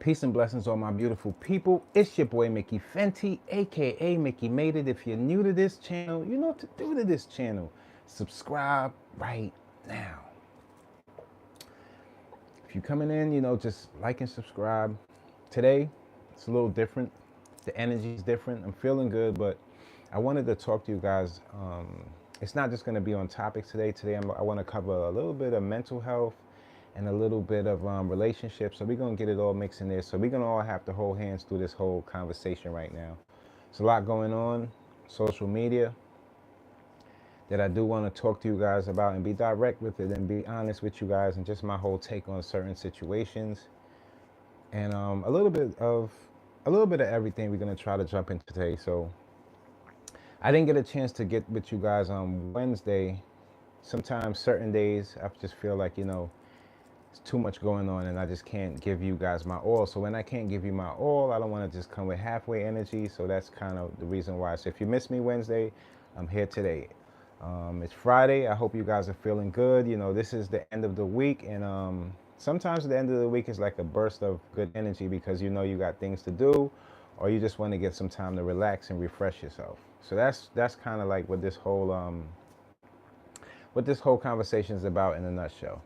Peace and blessings, all my beautiful people. It's your boy Mickey Fenty, aka Mickey Made It. If you're new to this channel, you know what to do to this channel. Subscribe right now. If you're coming in, just like and subscribe. Today, it's a little different. The energy is different. I'm feeling good, but I wanted to talk to you guys. It's not just going to be on topics today. I want to cover a little bit of mental health and a little bit of relationships. So we're going to get it all mixed in there. So we're going to all have to hold hands through this whole conversation right now. There's a lot going on, social media, that I do want to talk to you guys about and be direct with it and be honest with you guys and just my whole take on certain situations. And a little bit of everything we're going to try to jump into today. So I didn't get a chance to get with you guys on Wednesday. Sometimes certain days I just feel like, it's too much going on and I just can't give you guys my all. So when I can't give you my all, I don't want to just come with halfway energy. So that's kind of the reason why. So if you missed me Wednesday, I'm here today. It's Friday. I hope you guys are feeling good. This is the end of the week, and sometimes the end of the week is like a burst of good energy because you got things to do, or you just want to get some time to relax and refresh yourself. So that's kind of like what this whole conversation is about in a nutshell.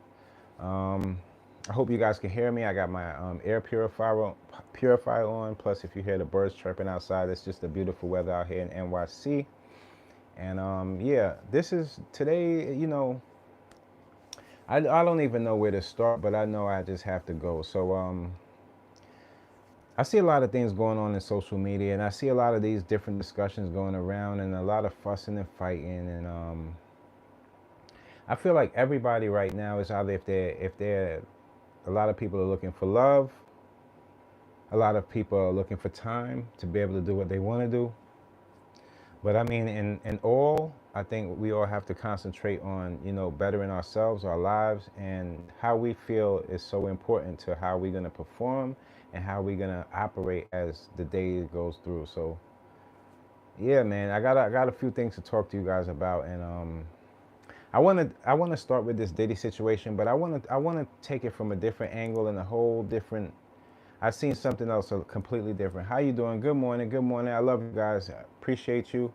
I hope you guys can hear me. I got my air purifier on. Plus, if you hear the birds chirping outside, it's just the beautiful weather out here in NYC. And yeah, this is today. I don't even know where to start, but I know I just have to go. So I see a lot of things going on in social media, and I see a lot of these different discussions going around, and a lot of fussing and fighting, and I feel like everybody right now is either if they're a lot of people are looking for love, a lot of people are looking for time to be able to do what they want to do. But I mean, in all, I think we all have to concentrate on, bettering ourselves, our lives, and how we feel is so important to how we're going to perform and how we're going to operate as the day goes through. So, yeah, man, I got a few things to talk to you guys about, and I want to start with this Diddy situation, but I want to take it from a different angle and a whole different. I've seen something else completely different. How you doing? Good morning. Good morning. I love you guys. I appreciate you.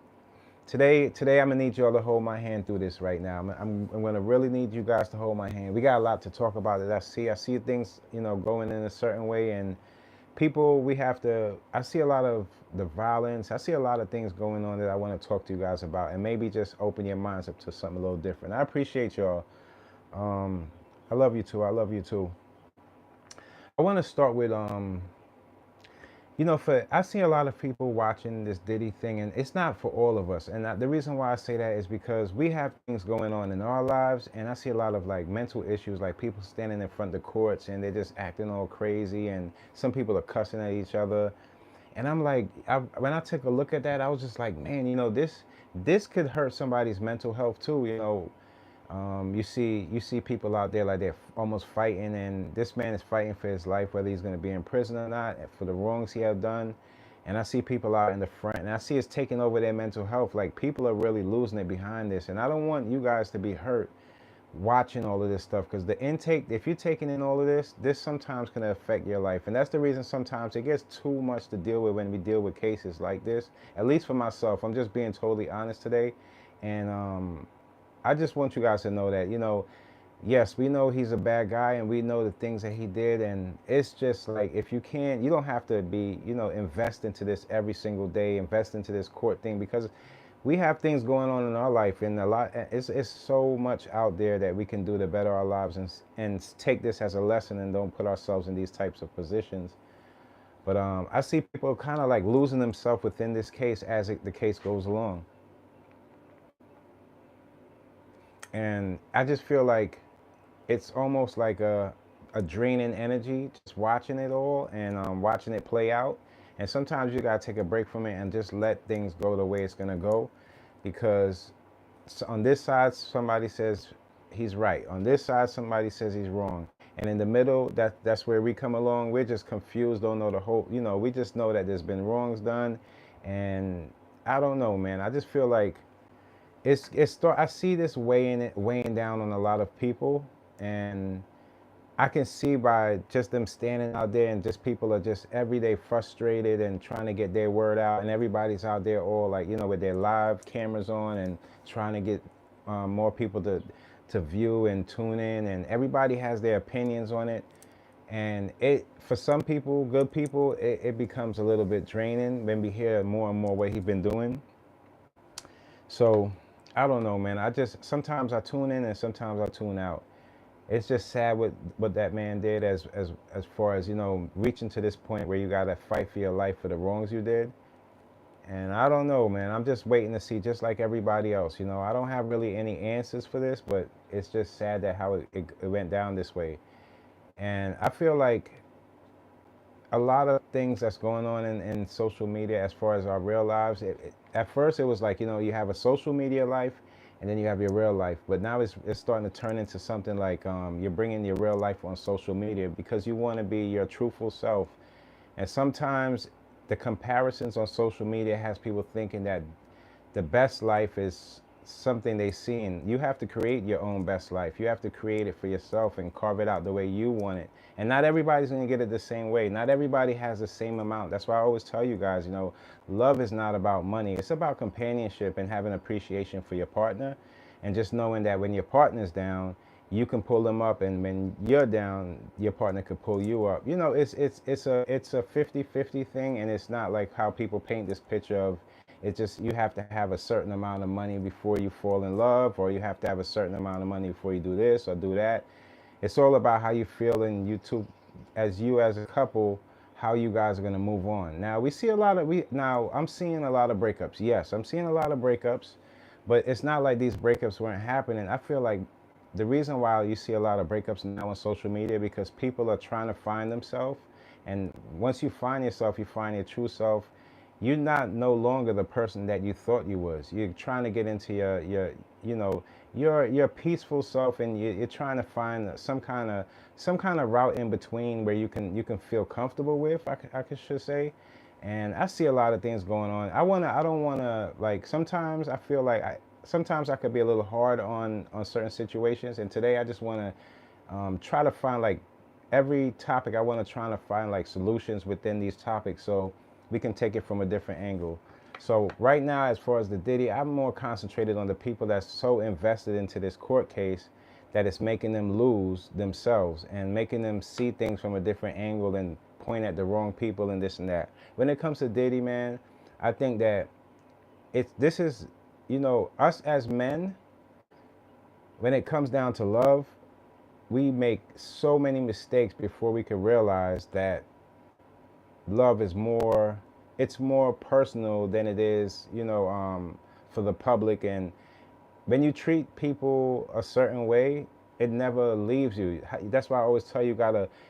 Today I'm gonna need y'all to hold my hand through this right now. I'm gonna really need you guys to hold my hand. We got a lot to talk about. That I see things going in a certain way, and people I see a lot of the violence. I see a lot of things going on that I want to talk to you guys about, and maybe just open your minds up to something a little different. I appreciate y'all. I love you too. I love you too. I want to start with I see a lot of people watching this Diddy thing, and it's not for all of us. And the reason why I say that is because we have things going on in our lives, and I see a lot of like mental issues, like people standing in front of the courts and they're just acting all crazy, and some people are cussing at each other. And I'm like, when I took a look at that, I was just like, man, this could hurt somebody's mental health too. You see people out there like they're almost fighting, and this man is fighting for his life, whether he's going to be in prison or not, for the wrongs he have done. And I see people out in the front, and I see it's taking over their mental health. Like, people are really losing it behind this, and I don't want you guys to be hurt watching all of this stuff, because the intake, if you're taking in all of this sometimes can affect your life. And that's the reason sometimes it gets too much to deal with when we deal with cases like this. At least for myself, I'm just being totally honest today. And I just want you guys to know that, yes, we know he's a bad guy, and we know the things that he did. And it's just like, if you can't, you don't have to be, invest into this every single day, invest into this court thing, because we have things going on in our life, and it's so much out there that we can do to better our lives, and take this as a lesson and don't put ourselves in these types of positions. But I see people kind of like losing themselves within this case as the case goes along. And I just feel like it's almost like a draining energy, just watching it all, and watching it play out. And sometimes you gotta take a break from it and just let things go the way it's gonna go, because on this side somebody says he's right, on this side somebody says he's wrong, and in the middle, that's where we come along. We're just confused, don't know the whole. We just know that there's been wrongs done, and I don't know, man. I just feel like I see this weighing down on a lot of people, and I can see by just them standing out there and just people are just every day frustrated and trying to get their word out, and everybody's out there all like, you know, with their live cameras on and trying to get more people to view and tune in, and everybody has their opinions on it. And it, for some people, good people, it becomes a little bit draining when we hear more and more what he's been doing. So I don't know, man. I just sometimes I tune in and sometimes I tune out. It's just sad what that man did as far as, you know, reaching to this point where you gotta fight for your life for the wrongs you did. And I don't know, man. I'm just waiting to see, just like everybody else. You know, I don't have really any answers for this, but it's just sad that how it went down this way. And I feel like a lot of things that's going on in social media as far as our real lives. At first, it was like, you know, you have a social media life and then you have your real life. But now it's starting to turn into something like you're bringing your real life on social media because you want to be your truthful self. And sometimes the comparisons on social media has people thinking that the best life is something they see, and you have to create your own best life. You have to create it for yourself and carve it out the way you want it. And not everybody's going to get it the same way. Not everybody has the same amount. That's why I always tell you guys, you know, love is not about money. It's about companionship and having appreciation for your partner, and just knowing that when your partner's down, you can pull them up, and when you're down, your partner could pull you up. You know, it's a 50-50 thing, and it's not like how people paint this picture of, it's just you have to have a certain amount of money before you fall in love, or you have to have a certain amount of money before you do this or do that. It's all about how you feel in you two, as you as a couple, how you guys are gonna move on. Now we see a lot of now I'm seeing a lot of breakups. Yes, I'm seeing a lot of breakups, but it's not like these breakups weren't happening. I feel like the reason why you see a lot of breakups now on social media because people are trying to find themselves, and once you find yourself, you find your true self. You're not no longer the person that you thought you was. You're trying to get into your you know, your peaceful self, and you're trying to find some kind of route in between where you can feel comfortable with. I should say. And I see a lot of things going on. I don't wanna, like, sometimes I feel like sometimes I could be a little hard on certain situations. And today I just wanna try to find, like, every topic. I want to try to find like solutions within these topics so we can take it from a different angle. So right now, as far as the Diddy, I'm more concentrated on the people that's so invested into this court case that it's making them lose themselves and making them see things from a different angle and point at the wrong people and this and that. When it comes to Diddy, man, I think that this is, you know, us as men, when it comes down to love, we make so many mistakes before we can realize that love is more, it's more personal than it is, you know, for the public. And when you treat people a certain way, it never leaves you. That's why I always tell you,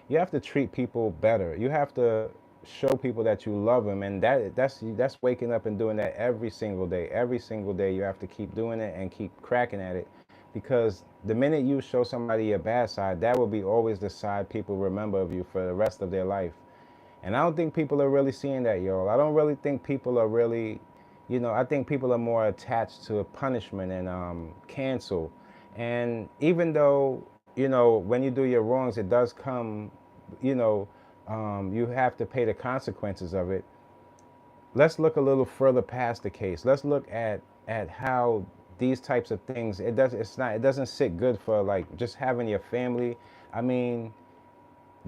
you have to treat people better. You have to show people that you love them, and that's waking up and doing that every single day. Every single day, you have to keep doing it and keep cracking at it, because the minute you show somebody your bad side, that will be always the side people remember of you for the rest of their life. And I don't think people are really seeing that, y'all. I don't really think people are really, you know, I think people are more attached to punishment and cancel. And even though, you know, when you do your wrongs, it does come, you know, you have to pay the consequences of it. Let's look a little further past the case. Let's look at how these types of things, it doesn't sit good for, like, just having your family. I mean,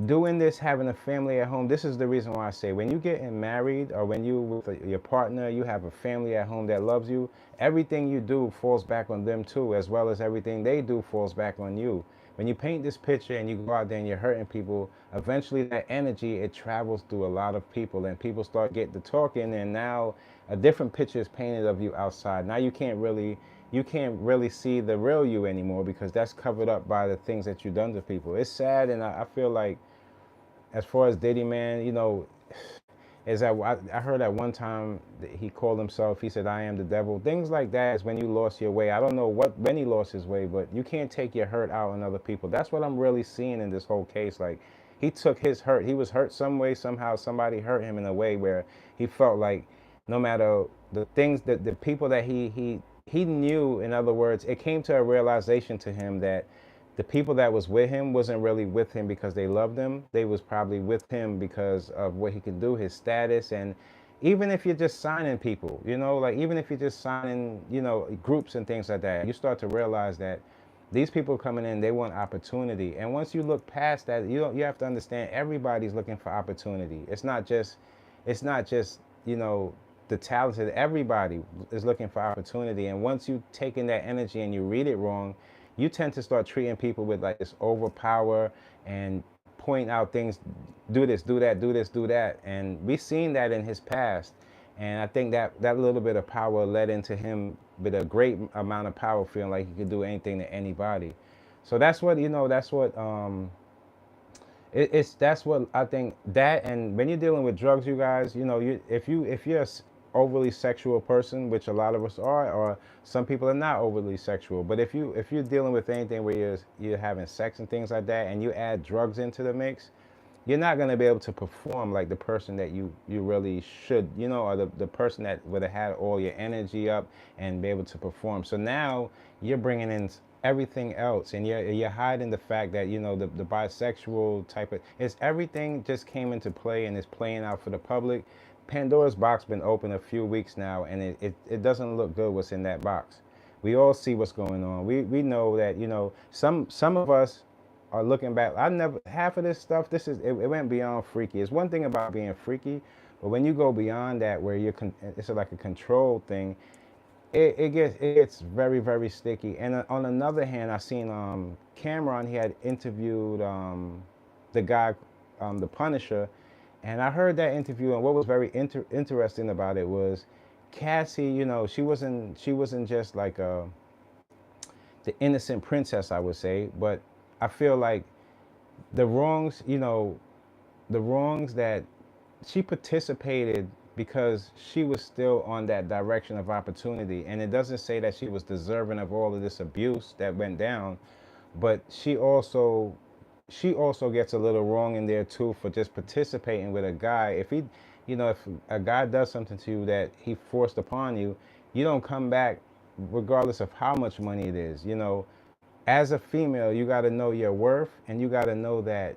doing this, having a family at home, this is the reason why I say, when you getting married or when you with your partner, you have a family at home that loves you, everything you do falls back on them too, as well as everything they do falls back on you. When you paint this picture and you go out there and you're hurting people, eventually that energy, it travels through a lot of people, and people start getting to talking, and now a different picture is painted of you outside. Now you can't really see the real you anymore, because that's covered up by the things that you've done to people. It's sad, and I feel like, as far as Diddy, man, you know, is that I heard at one time that he called himself, he said, "I am the devil." Things like that is when you lost your way. I don't know when he lost his way, but you can't take your hurt out on other people. That's what I'm really seeing in this whole case. Like, he took his hurt. He was hurt some way, somehow. Somebody hurt him in a way where he felt like no matter the things that the people that he knew, in other words, it came to a realization to him that the people that was with him wasn't really with him because they loved him. They was probably with him because of what he could do, his status. And even if you're just signing people, you know, like even if you're just signing, you know, groups and things like that, you start to realize that these people coming in, they want opportunity. And once you look past that, you have to understand everybody's looking for opportunity. It's not just, you know, the talented. Everybody is looking for opportunity. And once you take in that energy and you read it wrong, you tend to start treating people with like this overpower and point out things, do this, do that, do this, do that. And we've seen that in his past. And I think that that little bit of power led into him with a great amount of power, feeling like he could do anything to anybody. So that's what, you know, that's what that's what I think. That, and when you're dealing with drugs, you guys, you know, if you're a overly sexual person, which a lot of us are, or some people are not overly sexual, but if you're dealing with anything where you're having sex and things like that, and you add drugs into the mix, you're not going to be able to perform like the person that you really should, you know, or the person that would have had all your energy up and be able to perform. So now you're bringing in everything else, and you're hiding the fact that, you know, the bisexual type of, it's everything just came into play and is playing out for the public. Pandora's box been open a few weeks now, and it doesn't look good what's in that box. We all see what's going on. We know that, you know, some of us are looking back. I never, half of this stuff, it went beyond freaky. It's one thing about being freaky, but when you go beyond that, where it's like a control thing, it gets very, very sticky. And on another hand, I seen Cameron. He had interviewed the guy, the Punisher, and I heard that interview. And what was very interesting about it was Cassie. You know, she wasn't just like the innocent princess, I would say, but I feel like the wrongs, you know, the wrongs that she participated because she was still on that direction of opportunity. And it doesn't say that she was deserving of all of this abuse that went down, but she also gets a little wrong in there too for just participating with a guy. If he, you know, if a guy does something to you that he forced upon you, you don't come back regardless of how much money it is. You know, as a female, you got to know your worth, and you got to know that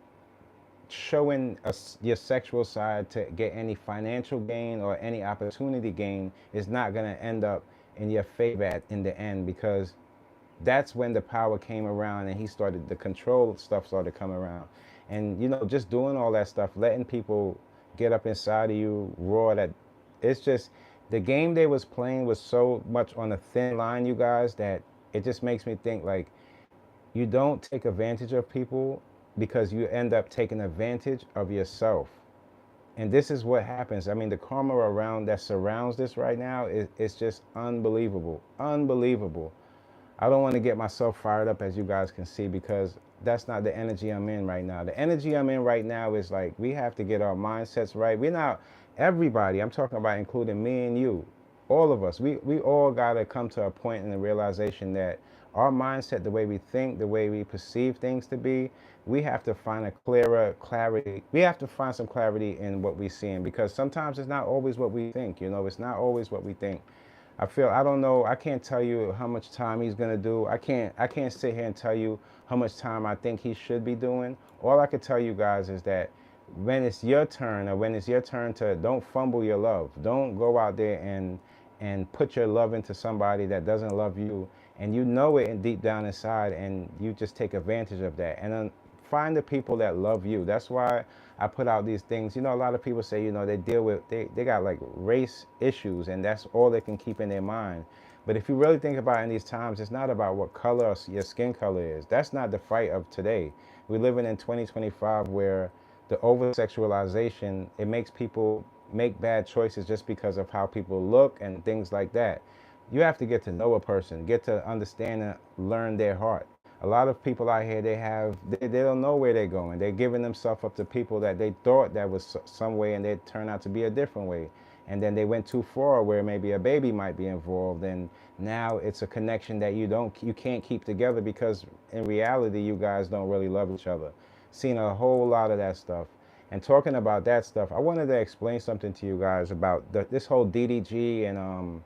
showing your sexual side to get any financial gain or any opportunity gain is not going to end up in your favor in the end, because that's when the power came around and the control stuff started to come around. And, you know, just doing all that stuff, letting people get up inside of you raw, that it's just, the game they was playing was so much on a thin line, you guys, that it just makes me think like, you don't take advantage of people because you end up taking advantage of yourself. And this is what happens. I mean, the karma around that surrounds this right now is just unbelievable. Unbelievable. I don't want to get myself fired up, as you guys can see, because that's not the energy I'm in right now. The energy I'm in right now is like, we have to get our mindsets right. We're not, everybody, I'm talking about including me and you, all of us, we all got to come to a point in the realization that our mindset, the way we think, the way we perceive things to be, we have to find a clearer clarity. We have to find some clarity in what we're seeing, because sometimes it's not always what we think, you know, it's not always what we think. I don't know, I can't tell you how much time he's gonna do. I can't sit here and tell you how much time I think he should be doing. All I can tell you guys is that when it's your turn, or when it's your turn to, don't fumble your love. Don't go out there and put your love into somebody that doesn't love you, and you know it in deep down inside, and you just take advantage of that. And then find the people that love you. That's why I put out these things. You know, a lot of people say, you know, they got like race issues, and that's all they can keep in their mind. But if you really think about it, in these times, it's not about what color your skin color is. That's not the fight of today. We're living in 2025, where the over sexualization, it makes people make bad choices just because of how people look and things like that. You have to get to know a person, get to understand and learn their heart. A lot of people out here, they don't know where they're going. They're giving themselves up to people that they thought that was some way, and they turned out to be a different way. And then they went too far, where maybe a baby might be involved, and now it's a connection that you can't keep together, because in reality, you guys don't really love each other. Seen a whole lot of that stuff. And talking about that stuff, I wanted to explain something to you guys about this whole DDG and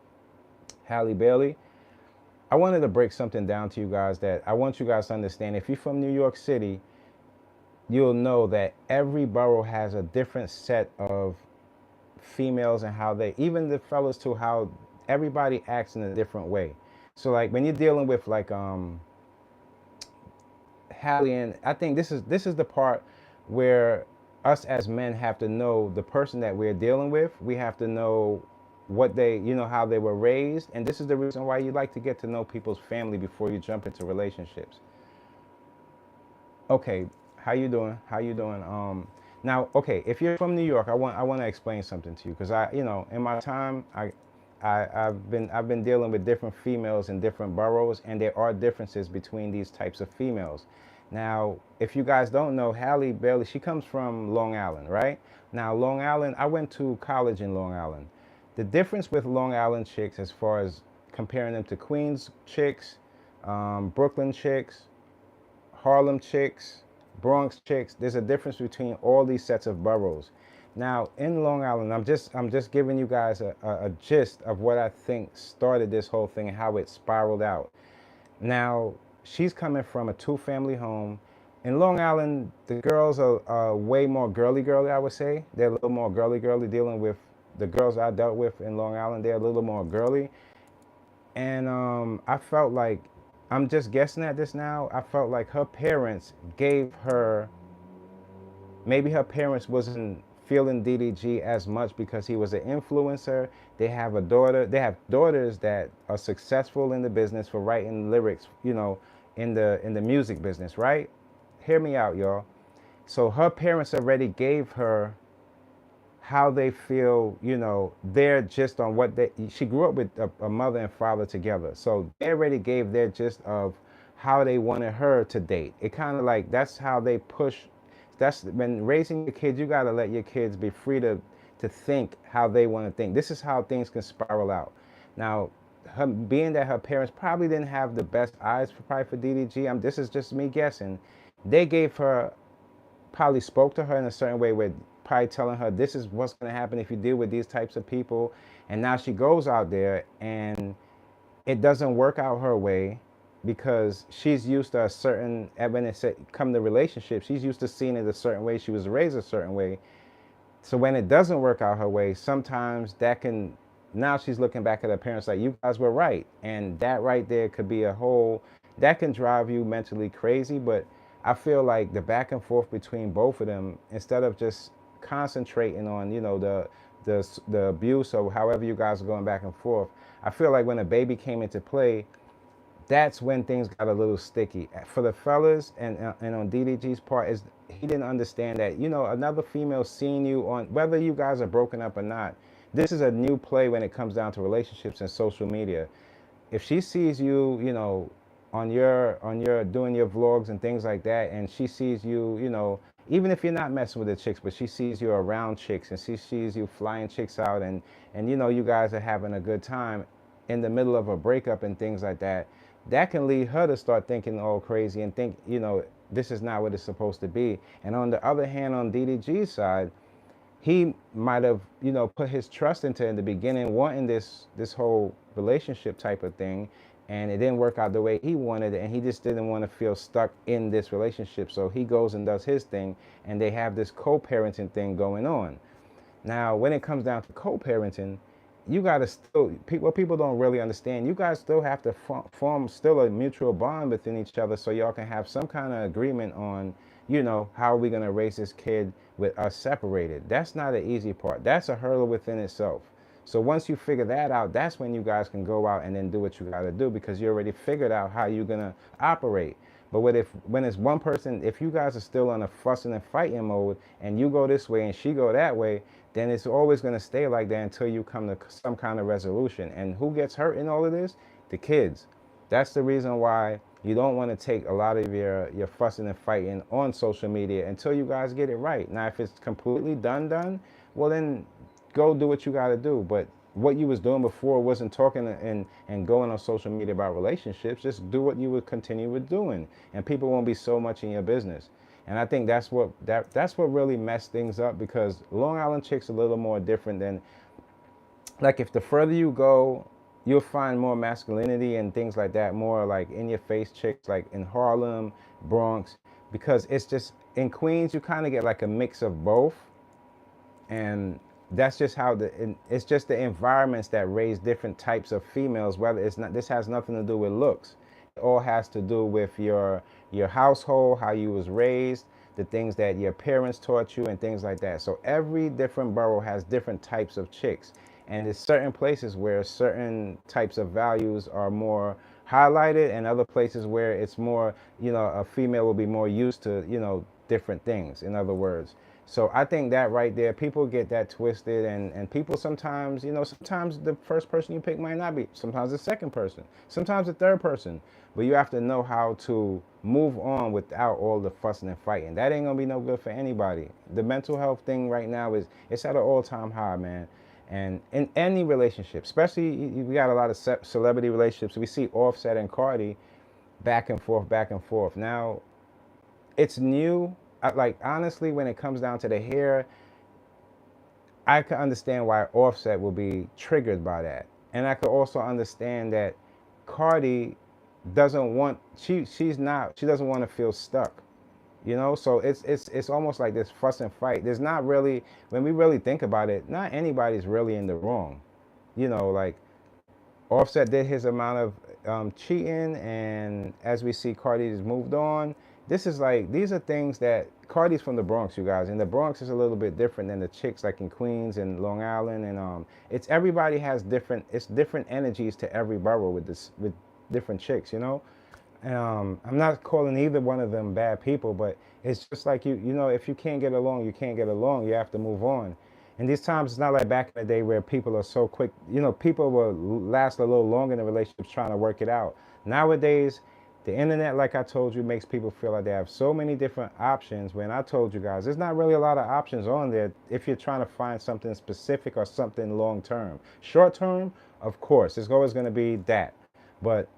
Halle Bailey. I wanted to break something down to you guys that I want you guys to understand. If you're from New York City, you'll know that every borough has a different set of females and how they, even the fellas too, how everybody acts in a different way. So like when you're dealing with like Halle, and I think this is the part where us as men have to know the person that we're dealing with. We have to know what they, how they were raised, and this is the reason why you like to get to know people's family before you jump into relationships. Okay, how you doing? How you doing? Now, okay, if you're from New York, I want to explain something to you because in my time, I've been dealing with different females in different boroughs, and there are differences between these types of females. Now, if you guys don't know, Halle Bailey, she comes from Long Island, right? Now, Long Island, I went to college in Long Island. The difference with Long Island chicks, as far as comparing them to Queens chicks, Brooklyn chicks, Harlem chicks, Bronx chicks, there's a difference between all these sets of boroughs. Now, in Long Island, I'm just giving you guys a gist of what I think started this whole thing and how it spiraled out. Now, she's coming from a two-family home. In Long Island, the girls are way more girly, I would say. They're a little more girly, dealing with the girls I dealt with in Long Island. They're a little more girly. And I felt like, I'm just guessing at this now, I felt like her parents gave her, maybe her parents wasn't feeling DDG as much because he was an influencer. They have daughters that are successful in the business for writing lyrics, in the music business, right? Hear me out, y'all. So her parents already gave her how they feel, their gist on she grew up with a mother and father together. So they already gave their gist of how they wanted her to date. It kind of like, that's how they push. That's when raising your kids, you got to let your kids be free to think how they want to think. This is how things can spiral out. Now, being that her parents probably didn't have the best eyes for DDG, this is just me guessing. They gave her, probably spoke to her in a certain way with probably telling her this is what's going to happen if you deal with these types of people. And now she goes out there and it doesn't work out her way because she's used to a certain, when it come to relationships, she's used to seeing it a certain way. She was raised a certain way. So when it doesn't work out her way, sometimes now she's looking back at her parents like, you guys were right. And that right there could be that can drive you mentally crazy. But I feel like the back and forth between both of them, instead of just concentrating on, the abuse or however you guys are going back and forth, I feel like when a baby came into play, that's when things got a little sticky. For the fellas and on DDG's part, is he didn't understand that, another female seeing you on, whether you guys are broken up or not, this is a new play when it comes down to relationships and social media. If she sees you, on your doing your vlogs and things like that, and she sees you, even if you're not messing with the chicks, but she sees you around chicks and she sees you flying chicks out and you guys are having a good time in the middle of a breakup and things like that, that can lead her to start thinking all crazy and think, this is not what it's supposed to be. And on the other hand, on DDG's side, he might have, put his trust into in the beginning, wanting this whole relationship type of thing, and it didn't work out the way he wanted it, and he just didn't want to feel stuck in this relationship. So he goes and does his thing, and they have this co-parenting thing going on. Now, when it comes down to co-parenting, you got to still, what people don't really understand, you guys still have to form still a mutual bond within each other so y'all can have some kind of agreement on, how are we going to raise this kid with us separated. That's not an easy part. That's a hurdle within itself. So once you figure that out, that's when you guys can go out and then do what you got to do, because you already figured out how you're going to operate. But when it's one person, if you guys are still on a fussing and fighting mode and you go this way and she go that way, then it's always going to stay like that until you come to some kind of resolution. And who gets hurt in all of this? The kids. That's the reason why you don't want to take a lot of your fussing and fighting on social media until you guys get it right. Now, if it's completely done, well then go do what you got to do. But what you was doing before wasn't talking and going on social media about relationships. Just do what you would continue with doing, and people won't be so much in your business. And I think that's what really messed things up, because Long Island chicks are a little more different than, like, if the further you go you'll find more masculinity and things like that, more like in your face chicks, like in Harlem, Bronx, because it's just in Queens you kind of get like a mix of both, and that's just how it's just the environments that raise different types of females. Whether it's not, this has nothing to do with looks. It all has to do with your household, how you was raised, the things that your parents taught you, and things like that. So every different borough has different types of chicks, and there's certain places where certain types of values are more highlighted, and other places where it's more, a female will be more used to, different things, in other words. So I think that right there, people get that twisted, and people sometimes, sometimes the first person you pick might not be, sometimes the second person, sometimes the third person. But you have to know how to move on without all the fussing and fighting. That ain't gonna be no good for anybody. The mental health thing right now it's at an all-time high, man. And in any relationship, especially we got a lot of celebrity relationships. We see Offset and Cardi back and forth, back and forth. Now, it's new. Like, honestly, when it comes down to the hair, I can understand why Offset will be triggered by that, and I could also understand that Cardi doesn't want she doesn't want to feel stuck, So it's almost like this fuss and fight. There's not really, when we really think about it, not anybody's really in the wrong, like Offset did his amount of cheating, and as we see, Cardi's moved on. This is like, these are things that Cardi's from the Bronx, you guys, and the Bronx is a little bit different than the chicks like in Queens and Long Island, and it's everybody has different, it's different energies to every borough with different chicks, And I'm not calling either one of them bad people, but it's just like if you can't get along, you can't get along. You have to move on. And these times, it's not like back in the day where people are so quick. People will last a little longer in a relationship trying to work it out. Nowadays, the internet, like I told you, makes people feel like they have so many different options. When I told you guys, there's not really a lot of options on there if you're trying to find something specific or something long term. Short term, of course, it's always going to be that. But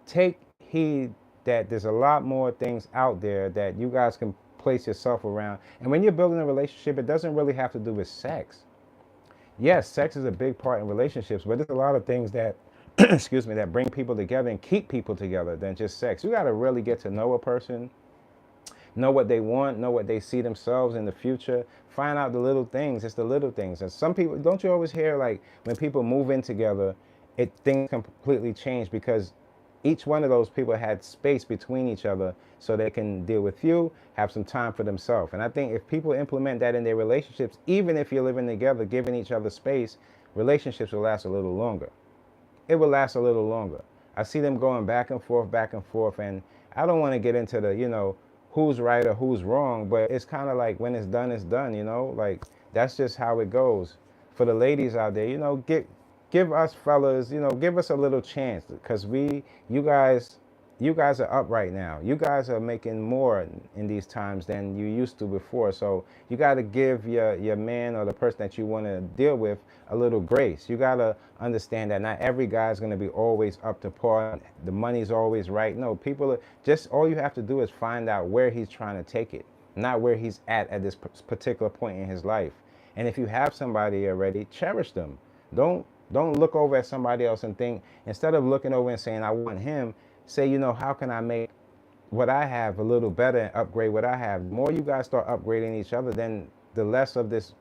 take heed that there's a lot more things out there that you guys can place yourself around. And when you're building a relationship, it doesn't really have to do with sex. Yes, sex is a big part in relationships, but there's a lot of things that excuse me, that bring people together and keep people together than just sex. You got to really get to know a person, know what they want, know what they see themselves in the future, find out the little things. It's the little things. And some people, don't you always hear, like, when people move in together, things completely change because each one of those people had space between each other so they can deal with you, have some time for themselves. And I think if people implement that in their relationships, even if you're living together, giving each other space, relationships will last a little longer. It will last a little longer. I see them going back and forth, and I don't want to get into the, who's right or who's wrong, but it's kind of like when it's done, like that's just how it goes. For the ladies out there, give us fellas, give us a little chance because you guys are up right now. You guys are making more in these times than you used to before. So you got to give your man or the person that you want to deal with a little grace. You got to understand that not every guy is going to be always up to par. The money's always right. No, people are just, all you have to do is find out where he's trying to take it, not where he's at this particular point in his life. And if you have somebody already, cherish them. Don't look over at somebody else and think, instead of looking over and saying, I want him, say, how can I make what I have a little better and upgrade what I have? The more you guys start upgrading each other, then the less of this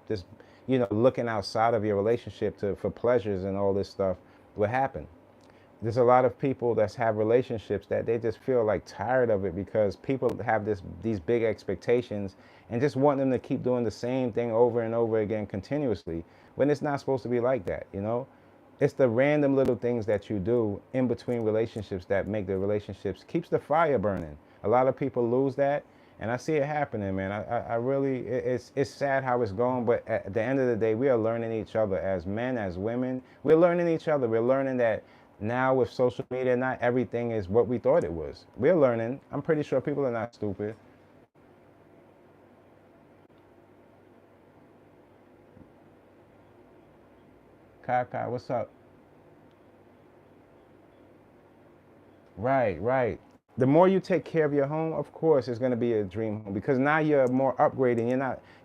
looking outside of your relationship for pleasures and all this stuff will happen. There's a lot of people that have relationships that they just feel like tired of it because people have these big expectations and just want them to keep doing the same thing over and over again continuously when it's not supposed to be like that, It's the random little things that you do in between relationships that make the relationships, keeps the fire burning. A lot of people lose that, and I see it happening, man. I really, it's sad how it's going, but at the end of the day, we are learning each other as men, as women. We're learning each other. We're learning that now with social media, not everything is what we thought it was. We're learning. I'm pretty sure people are not stupid. Kai, what's up? Right, right. the more you take care of your home, of course, it's going to be a dream home because now you're more upgrading.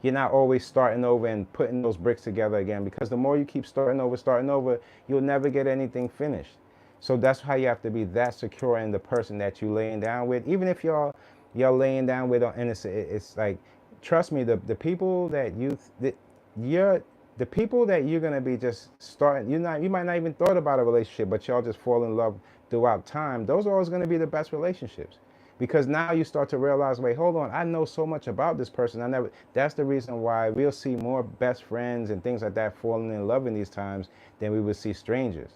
You're not always starting over and putting those bricks together again. Because the more you keep starting over, you'll never get anything finished. So that's how you have to be that secure in the person that you laying down with. Even if you're laying down with, and it's like, trust me, the people that you're the people that you're gonna be just starting, you might not even thought about a relationship, but y'all just fall in love throughout time. Those are always gonna be the best relationships. Because now you start to realize, wait, hold on, I know so much about this person. That's the reason why we'll see more best friends and things like that falling in love in these times than we would see strangers.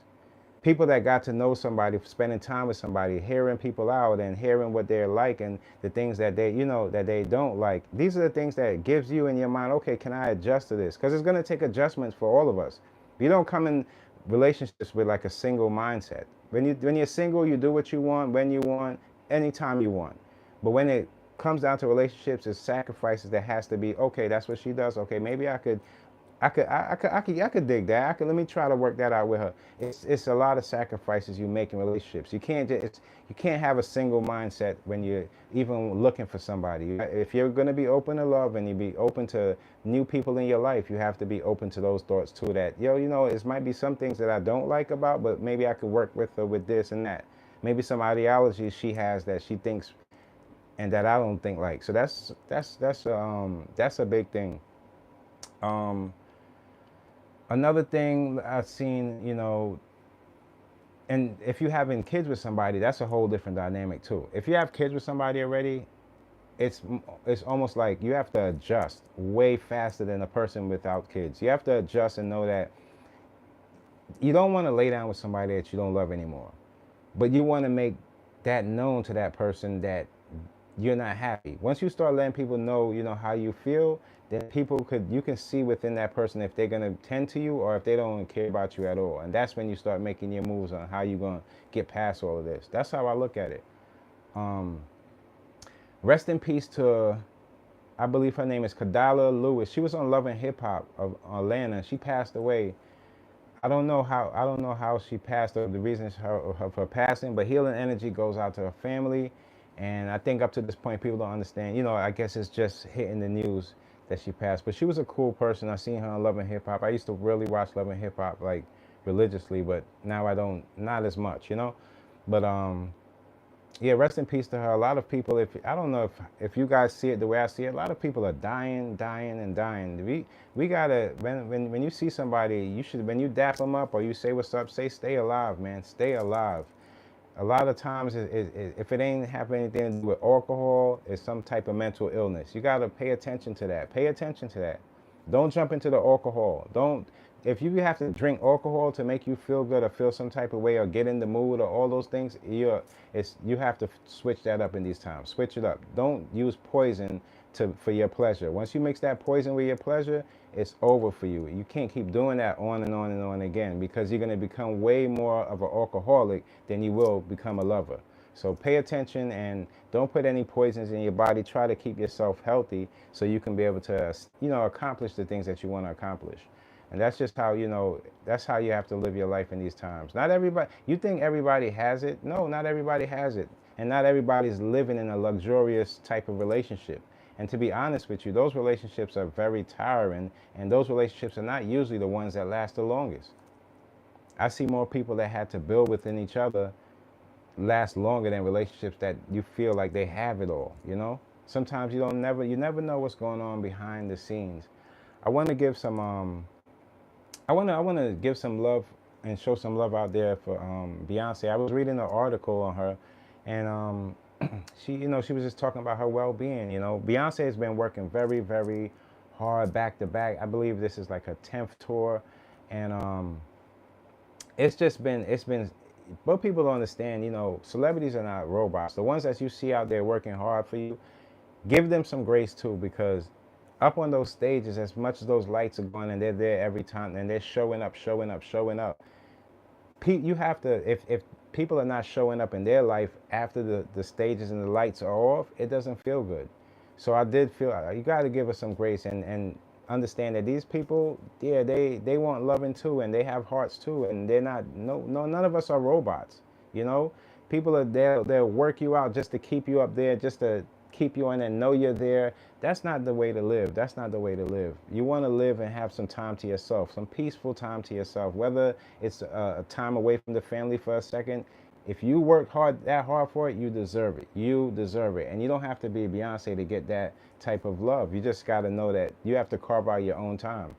People that got to know somebody, spending time with somebody, hearing people out and hearing what they're like and the things that that they don't like. These are the things that gives you in your mind, okay, can I adjust to this? Because it's going to take adjustments for all of us. You don't come in relationships with like a single mindset. When you're single, you do what you want, when you want, anytime you want. But when it comes down to relationships, it's sacrifices that has to be, okay, that's what she does. Okay, maybe I could dig that. Let me try to work that out with her. It's a lot of sacrifices you make in relationships. You can't have a single mindset when you're even looking for somebody. If you're gonna be open to love and you be open to new people in your life, you have to be open to those thoughts too. That it might be some things that I don't like about, but maybe I could work with her with this and that. Maybe some ideologies she has that she thinks and that I don't think like. So that's a big thing. Um, Another thing I've seen, and if you're having kids with somebody, that's a whole different dynamic too. If you have kids with somebody already, it's it's almost like you have to adjust way faster than a person without kids. You have to adjust and know that you don't want to lay down with somebody that you don't love anymore, but you want to make that known to that person that you're not happy. Once you start letting people know, how you feel, then you can see within that person if they're gonna tend to you or if they don't care about you at all. And that's when you start making your moves on how you're gonna get past all of this. That's how I look at it. Um, Rest in peace to, I believe her name is Khadiyah Lewis. She was on Love and Hip Hop of Atlanta. She passed away. I don't know how she passed or the reasons of her passing, but healing energy goes out to her family. And I think up to this point, people don't understand. I guess it's just hitting the news that she passed. But she was a cool person. I seen her on Love and Hip Hop. I used to really watch Love and Hip Hop like religiously, but now I don't, not as much. But yeah, rest in peace to her. A lot of people, if I don't know if you guys see it the way I see it, a lot of people are dying, dying, and dying. We gotta when you see somebody, you should, when you dap them up or you say what's up, say stay alive, man, stay alive. A lot of times, if it ain't have anything to do with alcohol, it's some type of mental illness. You gotta pay attention to that. Pay attention to that. Don't jump into the alcohol. Don't. If you have to drink alcohol to make you feel good or feel some type of way or get in the mood or all those things, you have to switch that up in these times. Switch it up. Don't use poison for your pleasure. Once you mix that poison with your pleasure, it's over for you. You can't keep doing that on and on and on again because you're going to become way more of an alcoholic than you will become a lover. So pay attention and don't put any poisons in your body. Try to keep yourself healthy so you can be able to, accomplish the things that you want to accomplish. And that's just how, that's how you have to live your life in these times. Not everybody, you think everybody has it? No, not everybody has it. And not everybody's living in a luxurious type of relationship. And to be honest with you, those relationships are very tiring, and those relationships are not usually the ones that last the longest. I see more people that had to build within each other last longer than relationships that you feel like they have it all. Sometimes you never know what's going on behind the scenes. I want to give some I want to give some love and show some love out there for Beyonce. I was reading an article on her, and she was just talking about her well-being. Beyonce has been working very, very hard back to back. I believe this is like her 10th tour, and it's been. But people don't understand. Celebrities are not robots. The ones that you see out there working hard for you, give them some grace too, because up on those stages, as much as those lights are going and they're there every time and they're showing up, showing up, showing up. You have to, if people are not showing up in their life after the stages and the lights are off, it doesn't feel good. So I did feel you got to give us some grace and understand that these people, yeah, they want loving too, and they have hearts too, and they're not, no, none of us are robots, you know. People are there, they'll work you out just to keep you up there, just to keep you in and know you're there. That's not the way to live. That's not the way to live. You want to live and have some time to yourself, some peaceful time to yourself, whether it's a time away from the family for a second. If you work that hard for it, you deserve it. You deserve it. And you don't have to be Beyonce to get that type of love. You just got to know that you have to carve out your own time.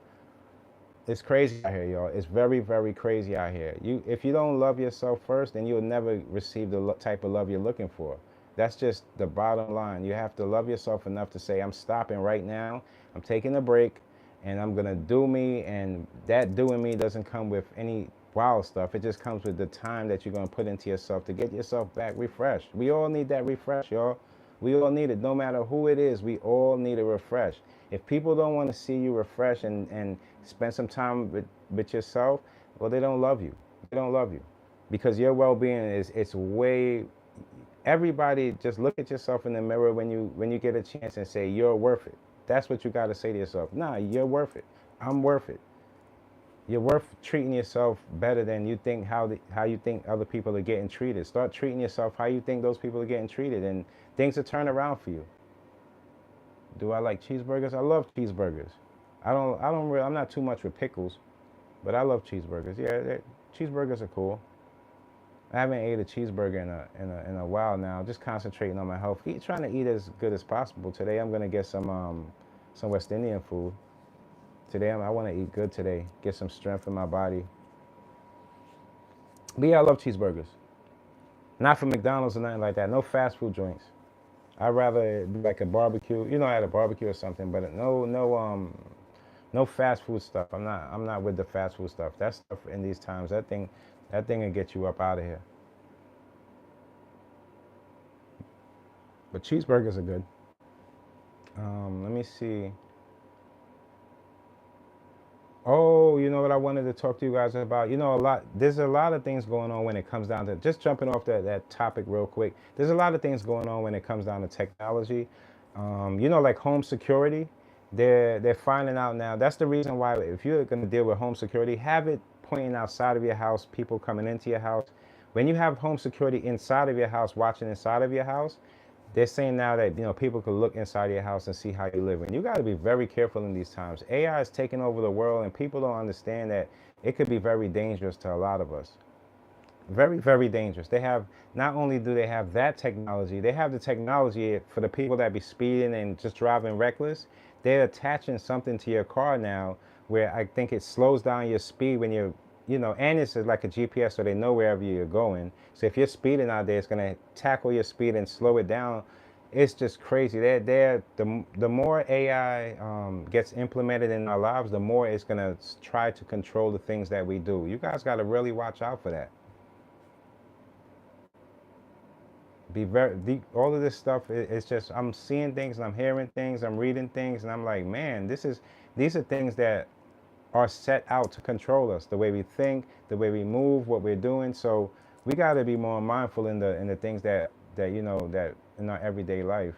It's crazy out here, y'all. It's very, very crazy out here. If you don't love yourself first, then you'll never receive the type of love you're looking for. That's just the bottom line. You have to love yourself enough to say, I'm stopping right now. I'm taking a break, and I'm going to do me. And that doing me doesn't come with any wild stuff. It just comes with the time that you're going to put into yourself to get yourself back refreshed. We all need that refresh, y'all. We all need it. No matter who it is, we all need a refresh. If people don't want to see you refresh and spend some time with yourself, well, they don't love you. They don't love you. Because your well-being it's way... Everybody, just look at yourself in the mirror when you get a chance and say, you're worth it. That's what you got to say to yourself. Nah, you're worth it. I'm worth it. You're worth treating yourself better than you think how you think other people are getting treated. Start treating yourself how you think those people are getting treated, and things will turn around for you. Do I like cheeseburgers? I love cheeseburgers. I'm not too much with pickles, but I love cheeseburgers. Yeah, cheeseburgers are cool. I haven't ate a cheeseburger in a while now. Just concentrating on my health. Trying to eat as good as possible. Today I'm gonna get some West Indian food. Today I want to eat good today. Get some strength in my body. But yeah, I love cheeseburgers. Not from McDonald's or nothing like that. No fast food joints. I'd rather be like a barbecue. At a barbecue or something. But no fast food stuff. I'm not with the fast food stuff. That stuff in these times, that thing will get you up out of here. But cheeseburgers are good. Let me see. Oh, you know what I wanted to talk to you guys about? There's a lot of things going on when it comes down to, just jumping off that topic real quick. There's a lot of things going on when it comes down to technology. Like home security. They're finding out now. That's the reason why, if you're going to deal with home security, have it pointing outside of your house, people coming into your house. When you have home security inside of your house, watching inside of your house, they're saying now that people could look inside of your house and see how you live. And you got to be very careful in these times. AI is taking over the world, and people don't understand that it could be very dangerous to a lot of us. Very, very dangerous. Not only do they have that technology, they have the technology for the people that be speeding and just driving reckless. They're attaching something to your car now where I think it slows down your speed when you're, and it's like a GPS, so they know wherever you're going. So if you're speeding out there, it's going to tackle your speed and slow it down. It's just crazy. The more AI gets implemented in our lives, the more it's going to try to control the things that we do. You guys got to really watch out for that. All of this stuff, it's just, I'm seeing things and I'm hearing things, I'm reading things, and I'm like, man, these are things that are set out to control us, the way we think, the way we move, what we're doing. So we got to be more mindful in the things that in our everyday life.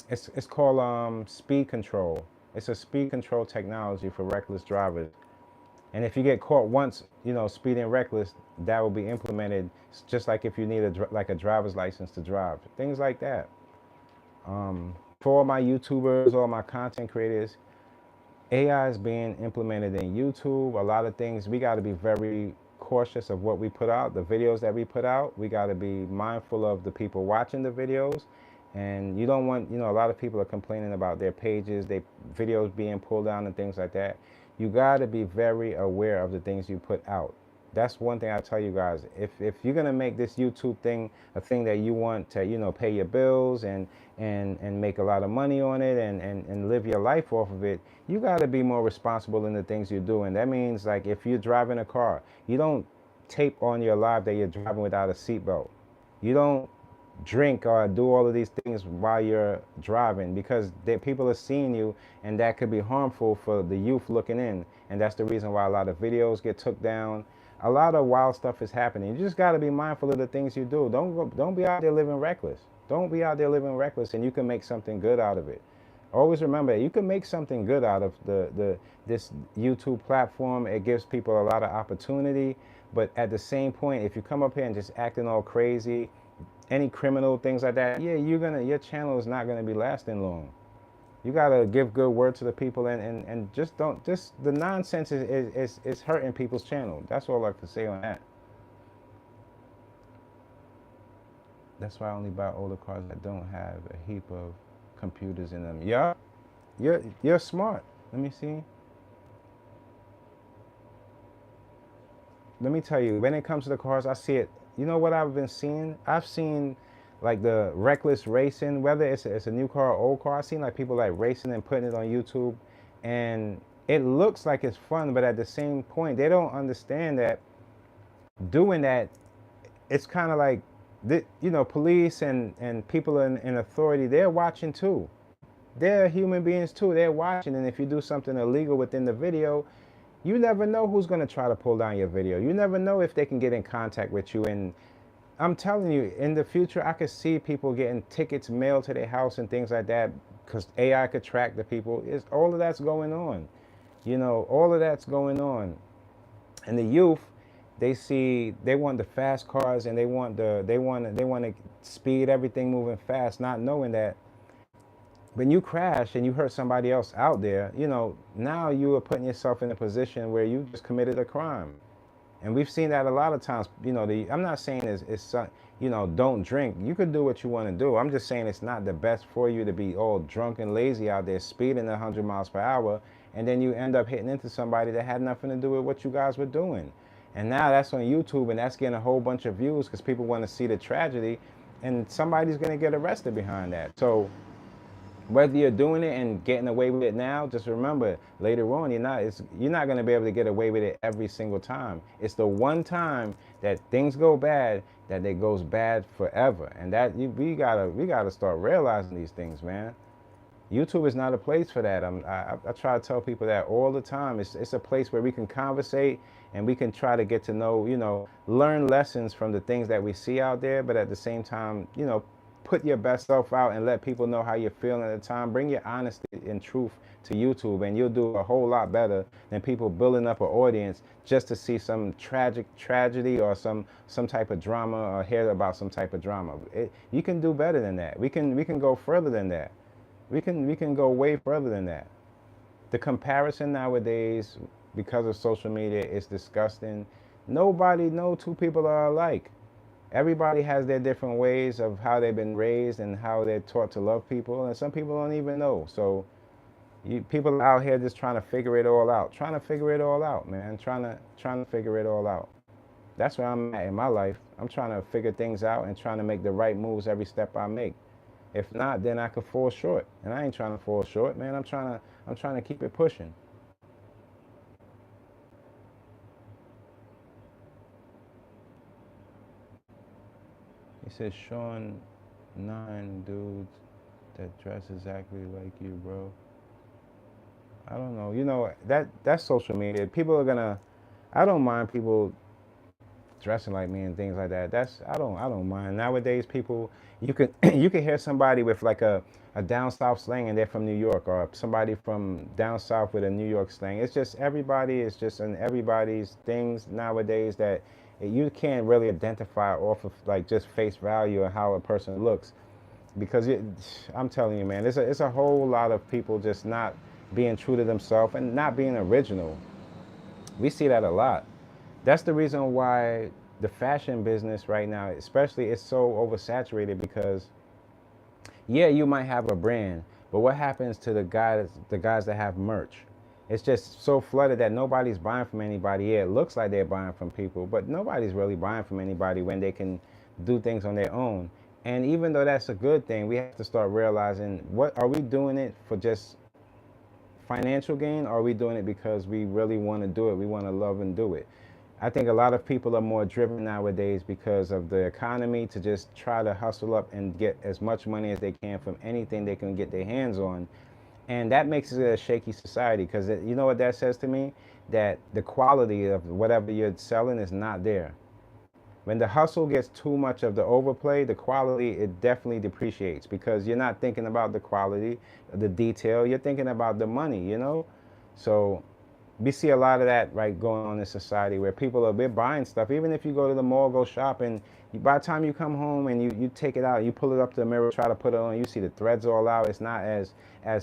It's called speed control. It's a speed control technology for reckless drivers. And if you get caught once, speeding reckless, that will be implemented just like if you need a driver's license to drive. Things like that. For all my YouTubers, all my content creators, AI is being implemented in YouTube. A lot of things, we got to be very cautious of what we put out, the videos that we put out. We got to be mindful of the people watching the videos. And you don't want, a lot of people are complaining about their pages, their videos being pulled down and things like that. You got to be very aware of the things you put out. That's one thing I tell you guys. If you're going to make this YouTube thing a thing that you want to, pay your bills and make a lot of money on it and live your life off of it, you got to be more responsible in the things you do. And that means, like, if you're driving a car, you don't tape on your live that you're driving without a seatbelt. You don't drink or do all of these things while you're driving, because people are seeing you, and that could be harmful for the youth looking in. And that's the reason why a lot of videos get took down. A lot of wild stuff is happening. You just got to be mindful of the things you do. Don't be out there living reckless. Don't be out there living reckless, and you can make something good out of it. Always remember, you can make something good out of this YouTube platform. It gives people a lot of opportunity. But at the same point, if you come up here and just acting all crazy, any criminal things like that, yeah, your channel is not gonna be lasting long. You gotta give good word to the people, and just don't, just the nonsense is hurting people's channel. That's all I can say on that. That's why I only buy older cars that don't have a heap of computers in them. Yeah, you're smart. Let me see. Let me tell you, when it comes to the cars, I see it. You know what I've been seeing? I've seen like the reckless racing, whether it's a new car or old car. I've seen like people like racing and putting it on YouTube, and it looks like it's fun, but at the same point, they don't understand that doing that, it's kind of like, you know, police and people in authority, they're watching too. They're human beings too. They're watching, and if you do something illegal within the video, you never know who's going to try to pull down your video. You never know if they can get in contact with you. And I'm telling you, in the future, I could see people getting tickets mailed to their house and things like that because AI could track the people. All of that's going on. You know, all of that's going on. And the youth, they want the fast cars, and they want to speed everything moving fast, not knowing that when you crash and you hurt somebody else out there, you know, now you are putting yourself in a position where you just committed a crime. And we've seen that a lot of times. You know, I'm not saying it's you know, don't drink. You could do what you want to do. I'm just saying it's not the best for you to be all drunk and lazy out there speeding 100 miles per hour, and then you end up hitting into somebody that had nothing to do with what you guys were doing. And now that's on YouTube, and that's getting a whole bunch of views because people want to see the tragedy, and somebody's going to get arrested behind that. So whether you're doing it and getting away with it now, just remember later on you're not going to be able to get away with it every single time. It's the one time that things go bad that it goes bad forever, and that we gotta start realizing these things, man. YouTube is not a place for that. I try to tell people that all the time. It's a place where we can conversate and we can try to get to know, you know, learn lessons from the things that we see out there, but at the same time, you know, put your best self out and let people know how you're feeling at the time. Bring your honesty and truth to YouTube, and you'll do a whole lot better than people building up an audience just to see some tragedy or some type of drama or hear about some type of drama. You can do better than that. We can go further than that. We can go way further than that. The comparison nowadays, because of social media, is disgusting. No two people are alike. Everybody has their different ways of how they've been raised and how they're taught to love people, and some people don't even know. So people out here just trying to figure it all out. Trying to figure it all out, man. Trying to figure it all out. That's where I'm at in my life. I'm trying to figure things out and trying to make the right moves every step I make. If not, then I could fall short, and I ain't trying to fall short, man. I'm trying to keep it pushing. He says, Sean, 9 dudes that dress exactly like you, bro. I don't know. You know, that's social media. People are gonna. I don't mind people dressing like me and things like that. I don't mind. Nowadays, people, you can you can hear somebody with like a down south slang and they're from New York, or somebody from down south with a New York slang. It's just everybody is just in everybody's things nowadays that you can't really identify off of like just face value and how a person looks, because I'm telling you, man, it's a whole lot of people just not being true to themselves and not being original. We see that a lot. That's the reason why the fashion business right now, especially, is so oversaturated, because yeah, you might have a brand, but what happens to the guys that have merch? It's just so flooded that nobody's buying from anybody. Yeah, it looks like they're buying from people, but nobody's really buying from anybody when they can do things on their own. And even though that's a good thing, we have to start realizing, what are we doing it for, just financial gain, or are we doing it because we really want to do it? We want to love and do it. I think a lot of people are more driven nowadays because of the economy to just try to hustle up and get as much money as they can from anything they can get their hands on. And that makes it a shaky society, because you know what that says to me? That the quality of whatever you're selling is not there. When the hustle gets too much of the overplay, the quality, it definitely depreciates, because you're not thinking about the quality, the detail, you're thinking about the money, you know? So We see a lot of that right going on in society where people are we're buying stuff. Even if you go to the mall, go shopping, by the time you come home and you take it out, you pull it up to the mirror, try to put it on, you see the threads all out. It's not as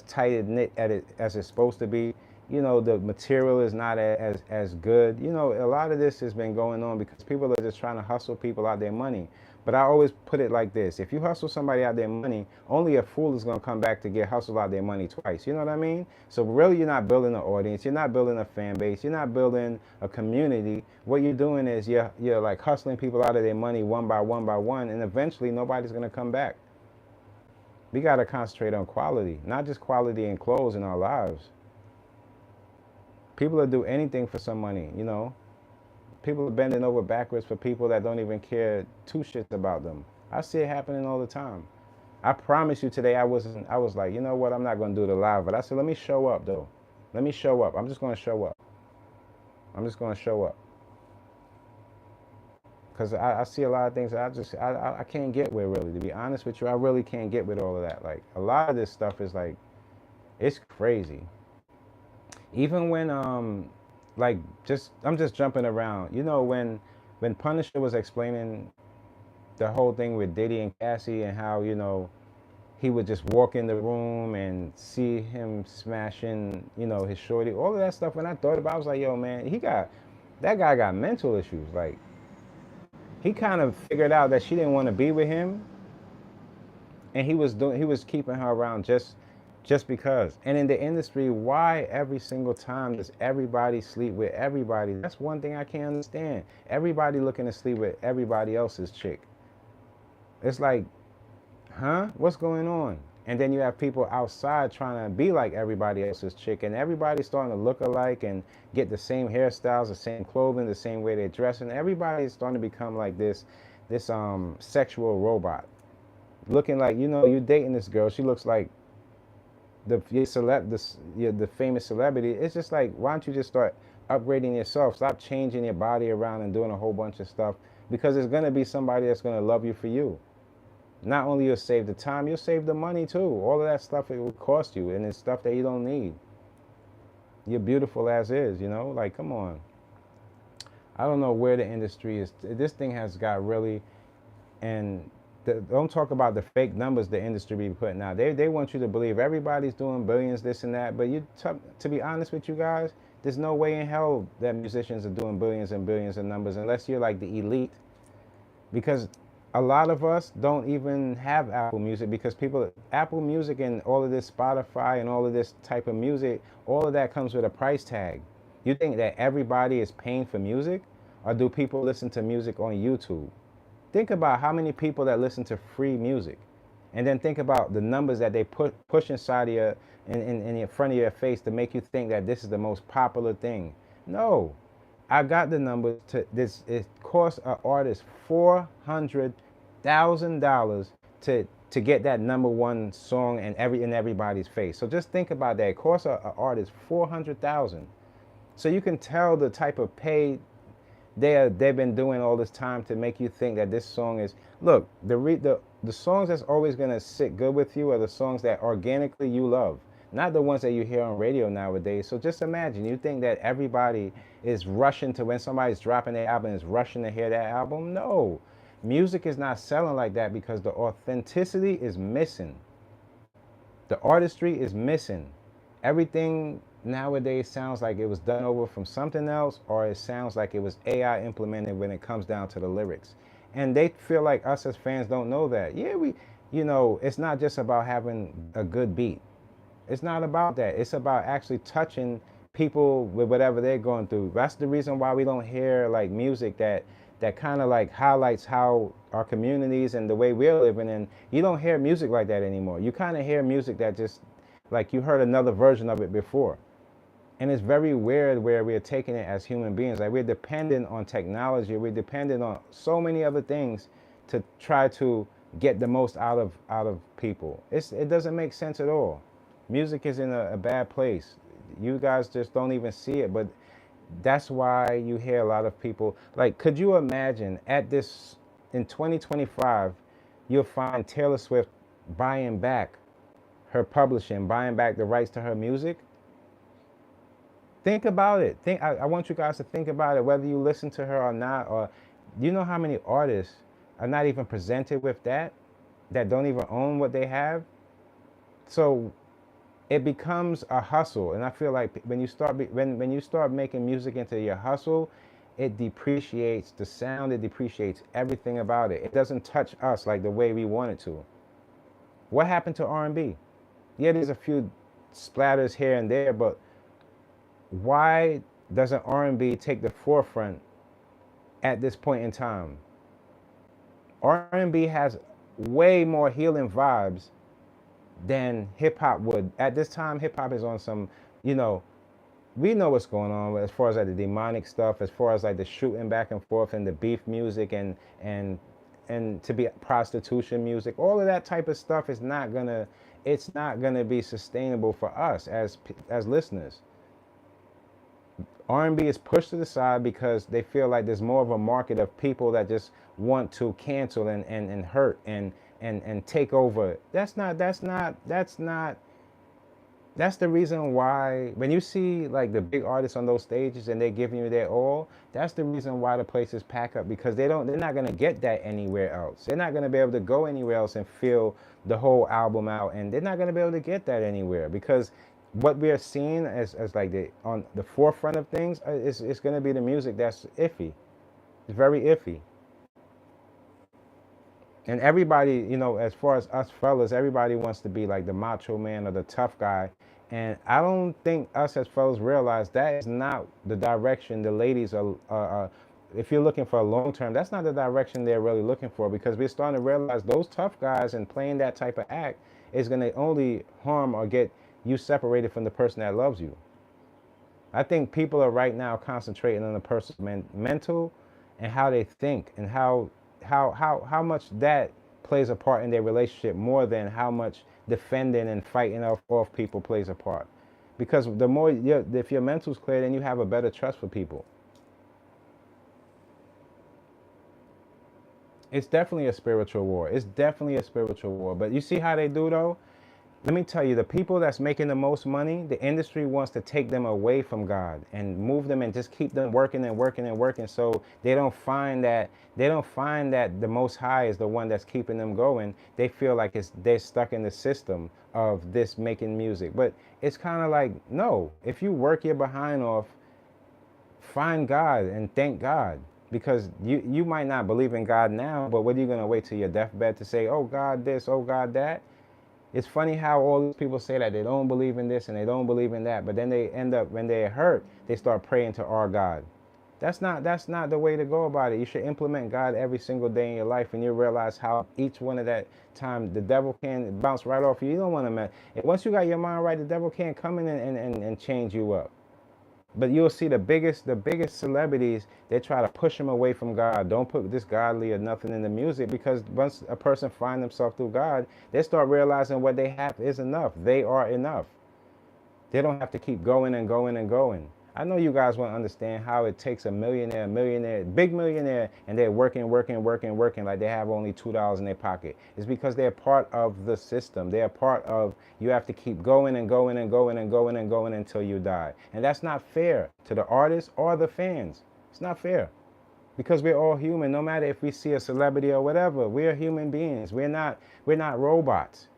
tight and knit as it's supposed to be. You know, the material is not as good. You know, a lot of this has been going on because people are just trying to hustle people out their money. But I always put it like this: if you hustle somebody out their money, only a fool is gonna come back to get hustled out their money twice. You know what I mean? So really, you're not building an audience, you're not building a fan base, you're not building a community. What you're doing is you're like hustling people out of their money one by one, and eventually nobody's gonna come back. We gotta concentrate on quality, not just quality in clothes in our lives. People will do anything for some money, you know. People are bending over backwards for people that don't even care two shits about them. I see it happening all the time. I promise you today I was like, you know what, I'm not gonna do the live, but I said, let me show up though. Let me show up. I'm just gonna show up. I'm just gonna show up. Cause I see a lot of things that I can't get with, really. To be honest with you, I really can't get with all of that. Like a lot of this stuff is like, it's crazy. Even when like I'm just jumping around. You know, when Punisher was explaining the whole thing with Diddy and Cassie and how, you know, he would just walk in the room and see him smashing, you know, his shorty, all of that stuff. When I thought about it, I was like, yo, man, that guy got mental issues. Like, he kind of figured out that she didn't want to be with him, and he was keeping her around just because. And in the industry, why every single time does everybody sleep with everybody? That's one thing I can't understand. Everybody looking to sleep with everybody else's chick. It's like, huh? What's going on? And then you have people outside trying to be like everybody else's chick, and everybody's starting to look alike and get the same hairstyles, the same clothing, the same way they dress, and everybody's starting to become like this sexual robot. Looking like, you know, you're dating this girl, she looks like the famous celebrity. It's just like, why don't you just start upgrading yourself? Stop changing your body around and doing a whole bunch of stuff, because there's gonna be somebody that's gonna love you for you. Not only you'll save the time, you'll save the money too. All of that stuff, it will cost you, and it's stuff that you don't need. You're beautiful as is, you know? Like, come on. I don't know where the industry is. This thing has got really, and don't talk about the fake numbers the industry be putting out. They want you to believe everybody's doing billions, this and that. But to be honest with you guys, there's no way in hell that musicians are doing billions and billions of numbers unless you're like the elite. Because a lot of us don't even have Apple Music, because Apple Music and all of this Spotify and all of this type of music, all of that comes with a price tag. You think that everybody is paying for music, or do people listen to music on YouTube? Think about how many people that listen to free music, and then think about the numbers that they push inside of your in front of your face to make you think that this is the most popular thing. No, I got the numbers to this. It costs an artist $400,000 to get that #1 song in everybody's face. So just think about that. It costs an artist $400,000. So you can tell the type of pay they've been doing all this time to make you think that this song is. Look, the songs that's always gonna sit good with you are the songs that organically you love, not the ones that you hear on radio nowadays. So just imagine, you think that everybody is rushing to, when somebody's dropping their album, is rushing to hear that album. No, music is not selling like that because the authenticity is missing. The artistry is missing. Everything nowadays sounds like it was done over from something else, or it sounds like it was AI implemented when it comes down to the lyrics. And they feel like us as fans don't know that. Yeah, it's not just about having a good beat. It's not about that. It's about actually touching people with whatever they're going through. That's the reason why we don't hear like music that kind of like highlights how our communities and the way we're living. And you don't hear music like that anymore. You kind of hear music that just like you heard another version of it before. And it's very weird where we're taking it as human beings. Like, we're dependent on technology. We're dependent on so many other things to try to get the most out of people. It doesn't make sense at all. Music is in a bad place. You guys just don't even see it, but that's why you hear a lot of people. Like, could you imagine in 2025, you'll find Taylor Swift buying back her publishing, buying back the rights to her music? Think about it. I want you guys to think about it, whether you listen to her or not, or you know how many artists are not even presented with that don't even own what they have. So it becomes a hustle, and I feel like when you start when you start making music into your hustle, it depreciates the sound, it depreciates everything about it. It doesn't touch us like the way we want it to. What happened to R&B? Yeah, there's a few splatters here and there, but why doesn't R&B take the forefront at this point in time? R&B has way more healing vibes than hip hop would. At this time, hip hop is on some, you know, we know what's going on as far as like the demonic stuff, as far as like the shooting back and forth and the beef music and to be prostitution music. All of that type of stuff is not gonna, it's not gonna be sustainable for us as listeners. R&B is pushed to the side because they feel like there's more of a market of people that just want to cancel and hurt and take over. That's the reason why when you see like the big artists on those stages and they're giving you their all, that's the reason why the places pack up, because they're not gonna get that anywhere else. They're not gonna be able to go anywhere else and feel the whole album out, and they're not gonna be able to get that anywhere, because what we are seeing as like on the forefront of things is going to be the music that's iffy. It's very iffy. And everybody, you know, as far as us fellas, everybody wants to be like the macho man or the tough guy. And I don't think us as fellas realize that is not the direction the ladies are if you're looking for a long term, that's not the direction they're really looking for, because we're starting to realize those tough guys and playing that type of act is going to only harm or get you separated from the person that loves you. I think people are right now concentrating on the person's mental and how they think and how much that plays a part in their relationship more than how much defending and fighting off people plays a part. Because the more if your mental's clear, then you have a better trust for people. It's definitely a spiritual war. It's definitely a spiritual war. But you see how they do though? Let me tell you, the people that's making the most money, the industry wants to take them away from God and move them and just keep them working and working and working, so they don't find that the Most High is the one that's keeping them going. They feel like they're stuck in the system of this making music. But it's kind of like, no, if you work your behind off, find God and thank God. Because you might not believe in God now, but what are you going to wait till your deathbed to say, oh God this, oh God that? It's funny how all these people say that they don't believe in this and they don't believe in that, but then they end up, when they're hurt, they start praying to our God. That's not the way to go about it. You should implement God every single day in your life, and you realize how each one of that time the devil can bounce right off you. You don't want to mess. Once you got your mind right, the devil can't come in and change you up. But you'll see the biggest celebrities, they try to push them away from God. Don't put this godly or nothing in the music, because once a person finds themselves through God, they start realizing what they have is enough. They are enough. They don't have to keep going and going and going. I know you guys want to understand how it takes a millionaire, big millionaire, and they're working like they have only $2 in their pocket. It's because they're part of the system. They're part of, you have to keep going and going and going and going and going until you die. And that's not fair to the artists or the fans. It's not fair. Because we're all human. No matter if we see a celebrity or whatever, we're human beings. We're not robots.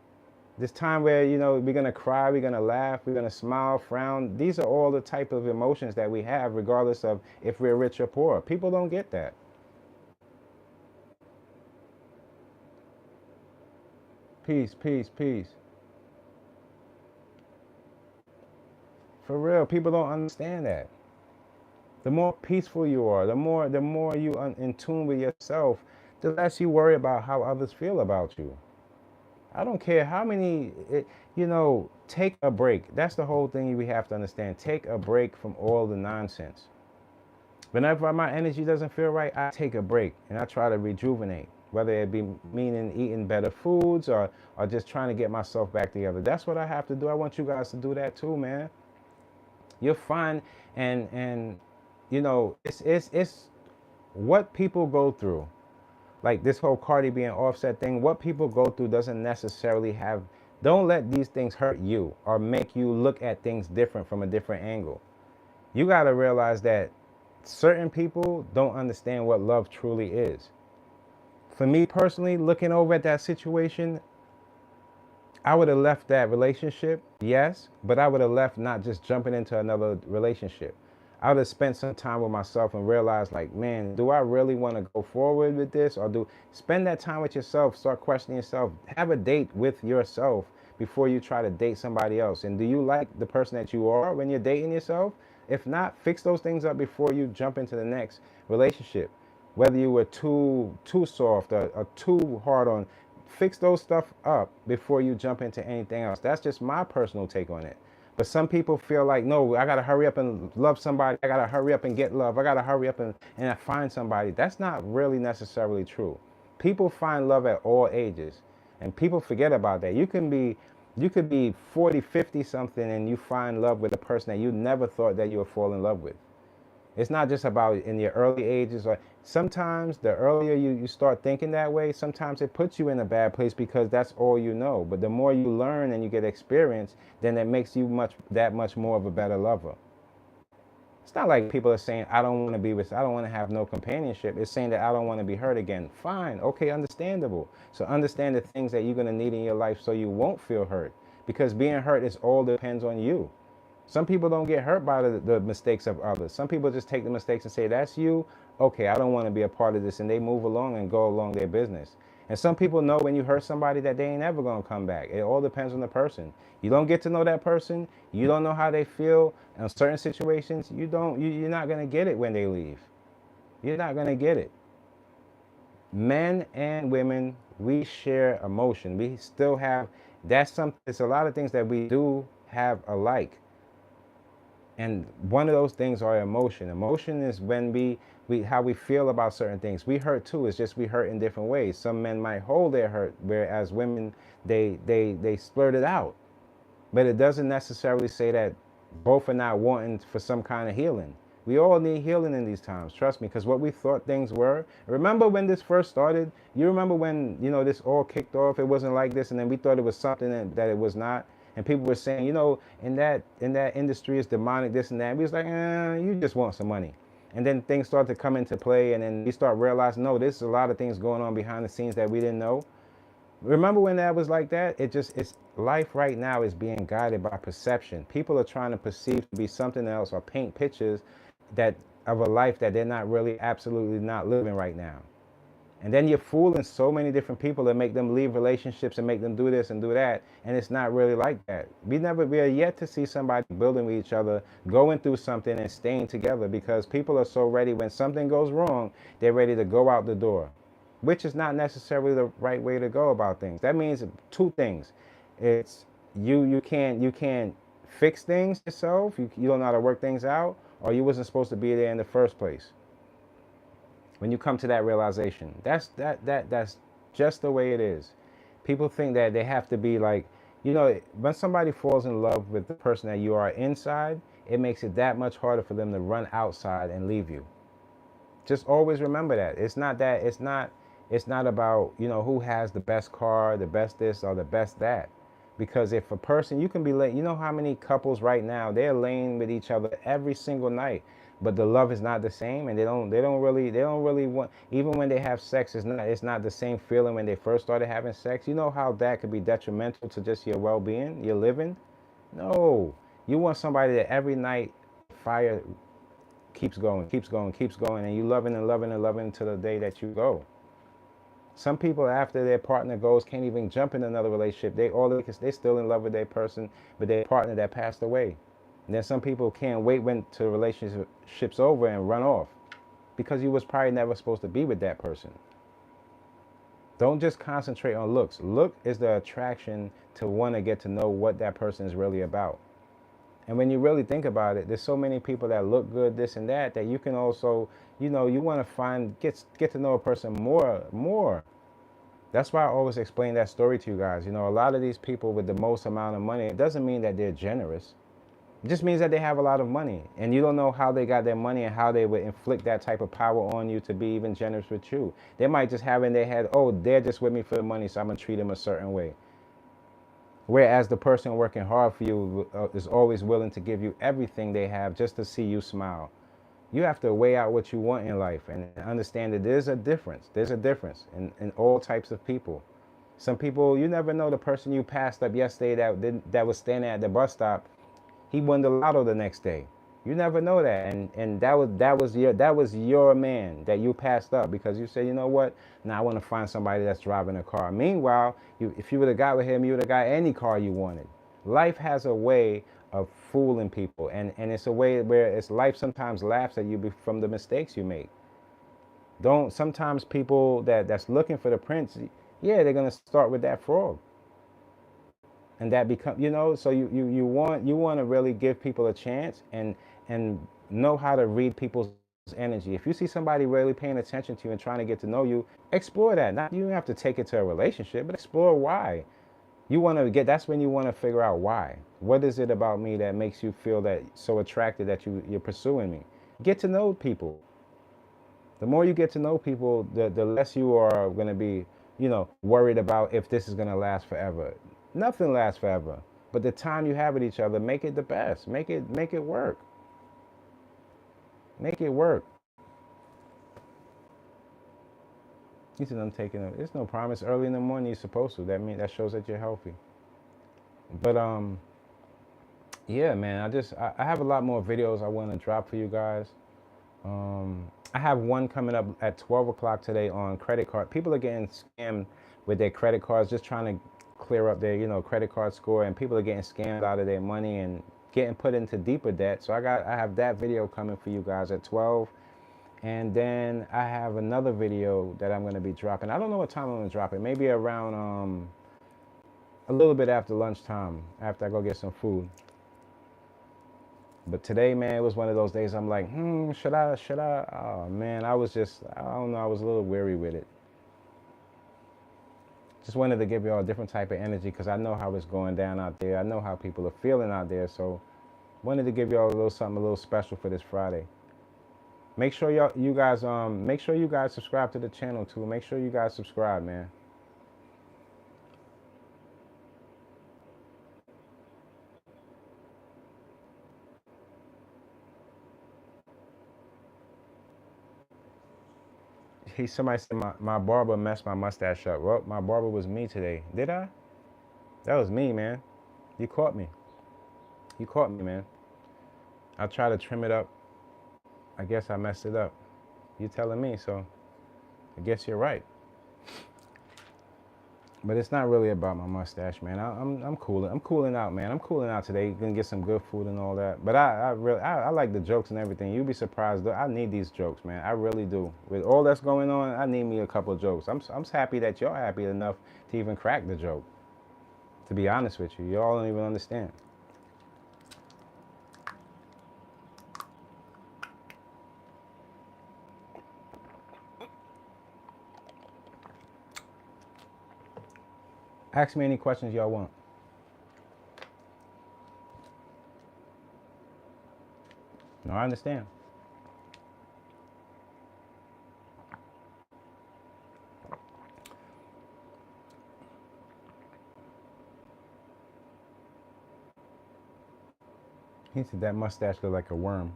This time where, you know, we're going to cry, we're going to laugh, we're going to smile, frown. These are all the type of emotions that we have, regardless of if we're rich or poor. People don't get that. Peace, peace, peace. For real, people don't understand that. The more peaceful you are, the more you in tune with yourself, the less you worry about how others feel about you. I don't care how many, take a break. That's the whole thing we have to understand. Take a break from all the nonsense. Whenever my energy doesn't feel right, I take a break and I try to rejuvenate, whether it be meaning eating better foods or just trying to get myself back together. That's what I have to do. I want you guys to do that too, man. You're fine, and it's what people go through. Like this whole Cardi being Offset thing, what people go through doesn't necessarily don't let these things hurt you or make you look at things different from a different angle. You got to realize that certain people don't understand what love truly is. For me personally, looking over at that situation, I would have left that relationship, yes, but I would have left not just jumping into another relationship. I would have spent some time with myself and realized, like, man, do I really want to go forward with this? Or do spend that time with yourself, start questioning yourself, have a date with yourself before you try to date somebody else. And do you like the person that you are when you're dating yourself? If not, fix those things up before you jump into the next relationship. Whether you were too soft or too hard on, fix those stuff up before you jump into anything else. That's just my personal take on it. But some people feel like, no, I gotta hurry up and love somebody. I gotta hurry up and get love. I gotta hurry up and find somebody. That's not really necessarily true. People find love at all ages. And people forget about that. You could be 40, 50 something and you find love with a person that you never thought that you would fall in love with. It's not just about in your early ages. Or sometimes the earlier you start thinking that way, sometimes it puts you in a bad place because that's all you know. But the more you learn and you get experience, then that makes you that much more of a better lover. It's not like people are saying, I don't want to be with, I don't want to have no companionship. It's saying that I don't want to be hurt again. Fine, okay, understandable. So understand the things that you're going to need in your life so you won't feel hurt. Because being hurt is all depends on you. Some people don't get hurt by the mistakes of others. Some people just take the mistakes and say, that's you. Okay, I don't want to be a part of this. And they move along and go along their business. And some people know when you hurt somebody that they ain't ever going to come back. It all depends on the person. You don't get to know that person. You don't know how they feel in certain situations. You're not going to get it when they leave. You're not going to get it. Men and women, we share emotion. We still have, it's a lot of things that we do have alike. And one of those things are emotion. Emotion is when we how we feel about certain things. We hurt too. It's just we hurt in different ways. Some men might hold their hurt, whereas women they splurt it out. But it doesn't necessarily say that both are not wanting for some kind of healing. We all need healing in these times. Trust me, because what we thought things were. Remember when this first started? You remember when this all kicked off? It wasn't like this, and then we thought it was something that it was not. And people were saying, in that industry is demonic, this and that. And we was like, you just want some money. And then things start to come into play, and then we start realizing, no, there's a lot of things going on behind the scenes that we didn't know. Remember when that was like that? It's life right now is being guided by perception. People are trying to perceive to be something else or paint pictures of a life that they're not really absolutely not living right now. And then you're fooling so many different people that make them leave relationships and make them do this and do that. And it's not really like that. We are yet to see somebody building with each other, going through something and staying together, because people are so ready when something goes wrong, they're ready to go out the door, which is not necessarily the right way to go about things. That means two things. It's you can't fix things yourself. You don't know how to work things out, or you wasn't supposed to be there in the first place. When you come to that realization, that's just the way it is. People think that they have to be like, when somebody falls in love with the person that you are inside, it makes it that much harder for them to run outside and leave you. Just always remember that. It's not about, who has the best car, the best this or the best that. Because if a person, you can be late, how many couples right now, they're laying with each other every single night, but the love is not the same, and they don't really want, even when they have sex, it's not the same feeling when they first started having sex. You know how that could be detrimental to just your well-being, your living? No. You want somebody that every night fire keeps going, and you loving and loving and loving to the day that you go. Some people, after their partner goes, can't even jump in another relationship. They're still in love with their person, but their partner that passed away. And then some people can't wait when the relationship's over and run off, because you was probably never supposed to be with that person. Don't just concentrate on looks. Look is the attraction to want to get to know what that person is really about. And when you really think about it, there's so many people that look good, this and that you can also, you want to get to know a person more. That's why I always explain that story to you guys. A lot of these people with the most amount of money, it doesn't mean that they're generous. It just means that they have a lot of money, and you don't know how they got their money and how they would inflict that type of power on you to be even generous with you. They might just have in their head, oh, they're just with me for the money, so I'm going to treat them a certain way. Whereas the person working hard for you is always willing to give you everything they have just to see you smile. You have to weigh out what you want in life and understand that there's a difference. There's a difference in all types of people. Some people, you never know, the person you passed up yesterday that was standing at the bus stop, he won the lotto the next day. You never know that, and that was your man that you passed up because you said, you know what? Now I want to find somebody that's driving a car. Meanwhile, if you would have got with him, you would have got any car you wanted. Life has a way of fooling people, and it's a way where it's life sometimes laughs at you from the mistakes you make. Don't sometimes people that's looking for the prince, yeah, they're gonna start with that frog, and that become, so you want to really give people a chance and know how to read people's energy. If you see somebody really paying attention to you and trying to get to know you, explore that. Not, you don't have to take it to a relationship, but explore why. That's when you want to figure out why. What is it about me that makes you feel that so attracted that you're pursuing me? Get to know people. The more you get to know people, the less you are going to be, worried about if this is going to last forever. Nothing lasts forever. But the time you have with each other, make it the best. Make it work. Make it work. He said, I'm taking it. It's no promise. Early in the morning, you're supposed to. That shows that you're healthy. But yeah, man. I have a lot more videos I want to drop for you guys. I have one coming up at 12 o'clock today on credit card. People are getting scammed with their credit cards, just trying to clear up their, credit card score, and people are getting scammed out of their money and getting put into deeper debt. So I have that video coming for you guys at 12. And then I have another video that I'm going to be dropping. I don't know what time I'm going to drop it. Maybe around a little bit after lunchtime, after I go get some food. But today, man, it was one of those days I'm like, should I? Oh, man, I don't know, I was a little weary with it. Just wanted to give y'all a different type of energy because I know how it's going down out there. I know how people are feeling out there. So wanted to give y'all a little something a little special for this Friday. Make sure you guys subscribe to the channel too. Make sure you guys subscribe, man. Somebody said my barber messed my mustache up. Well, my barber was me today. Did I? That was me, man. You caught me. You caught me, man. I tried to trim it up. I guess I messed it up. You telling me, so I guess you're right. But it's not really about my mustache, man. I'm cooling. I'm cooling out, man. I'm cooling out today. Gonna get some good food and all that. But I like the jokes and everything. You'd be surprised though. I need these jokes, man. I really do. With all that's going on, I need me a couple of jokes. I'm happy that y'all happy enough to even crack the joke. To be honest with you, y'all don't even understand. Ask me any questions y'all want. No, I understand. He said that mustache look like a worm.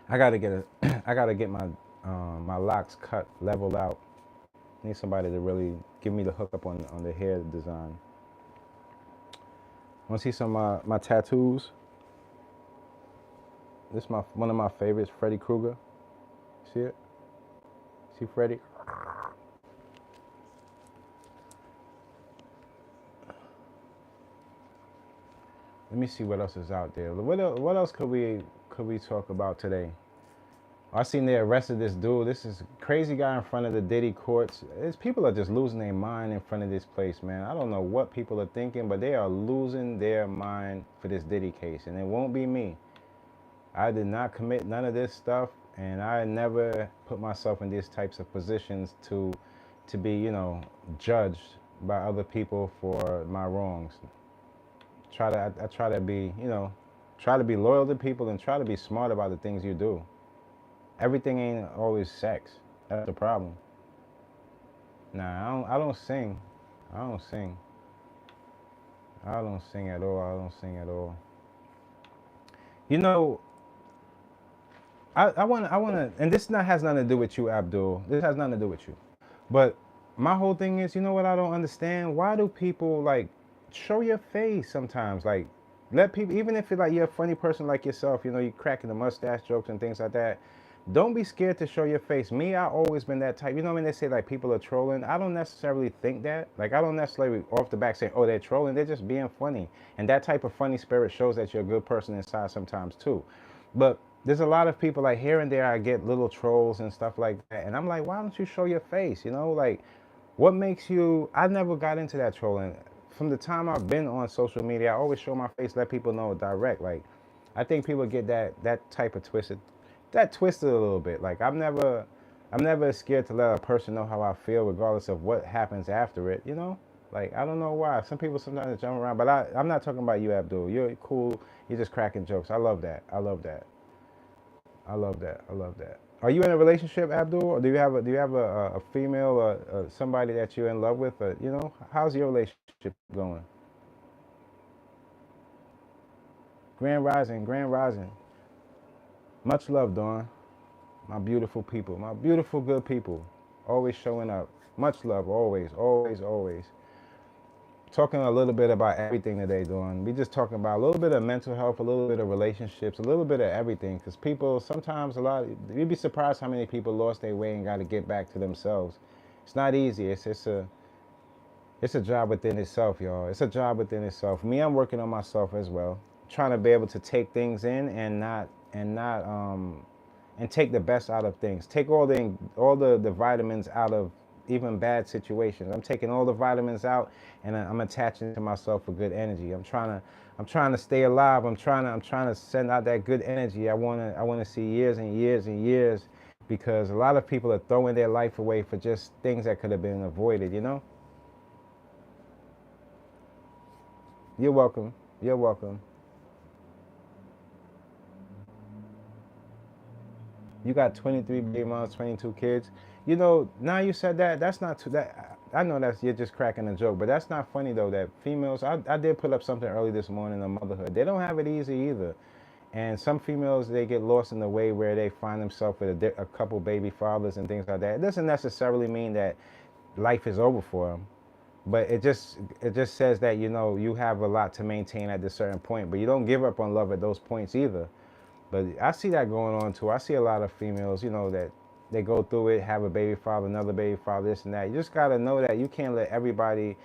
I gotta get my my locks cut, leveled out. Need somebody to really give me the hookup on the hair design. Want to see some of my tattoos? This is one of my favorites, Freddy Krueger. See it? See Freddy? Let me see what else is out there. What else could we talk about today? I seen they arrested this dude. This is a crazy guy in front of the Diddy courts. People are just losing their mind in front of this place, man. I don't know what people are thinking, but they are losing their mind for this Diddy case, and it won't be me. I did not commit none of this stuff, and I never put myself in these types of positions to be, judged by other people for my wrongs. I try to be, try to be loyal to people and try to be smart about the things you do. Everything ain't always sex. That's the problem. Nah, I don't sing. I don't sing. I don't sing at all. I don't sing at all. You know, I want to, and this not has nothing to do with you, Abdul. This has nothing to do with you. But my whole thing is, you know what I don't understand? Why do people like show your face sometimes? Like, let people, even if like you're a funny person like yourself, you know, you cracking the mustache jokes and things like that. Don't be scared to show your face. Me, I always been that type. You know when they say like people are trolling? I don't necessarily think that. Like I don't necessarily off the back say, oh, they're trolling. They're just being funny. And that type of funny spirit shows that you're a good person inside sometimes too. But there's a lot of people like here and there I get little trolls and stuff like that. And I'm like, why don't you show your face? You know, like what makes you I never got into that trolling. From the time I've been on social media, I always show my face, let people know direct. Like I think people get that type of twisted a little bit. Like I'm never scared to let a person know how I feel regardless of what happens after it, you know? Like I don't know why. Some people sometimes jump around, but I'm not talking about you, Abdul. You're cool. You're just cracking jokes. I love that. I love that. I love that. I love that. Are you in a relationship, Abdul, or do you have a female or somebody that you're in love with? Or, you know, how's your relationship going? Grand Rising, Grand Rising. Much love, Dawn. My beautiful people, my beautiful good people, always showing up. Much love, always, always, always. Talking a little bit about everything today, Dawn. We just talking about a little bit of mental health, a little bit of relationships, a little bit of everything. Because people sometimes you'd be surprised how many people lost their way and got to get back to themselves. It's not easy. It's a job within itself, y'all. It's a job within itself. Me, I'm working on myself as well, trying to be able to take things in and take the best out of things. Take all the vitamins out of even bad situations. I'm taking all the vitamins out and I'm attaching to myself for good energy. I'm trying to stay alive. I'm trying to send out that good energy. I wanna see years and years and years because a lot of people are throwing their life away for just things that could have been avoided, you know? You're welcome. You're welcome. You got 23 baby moms, 22 kids. You know, now you said that, that's not too, that, I know that's, you're just cracking a joke, but that's not funny though, that females, I did put up something early this morning on motherhood. They don't have it easy either. And some females, they get lost in the way where they find themselves with a couple baby fathers and things like that. It doesn't necessarily mean that life is over for them, but it just says that, you know, you have a lot to maintain at this certain point, but you don't give up on love at those points either. But I see that going on too. I see a lot of females, you know, that they go through it, have a baby father, another baby father, this and that. You just gotta know that you can't let everybody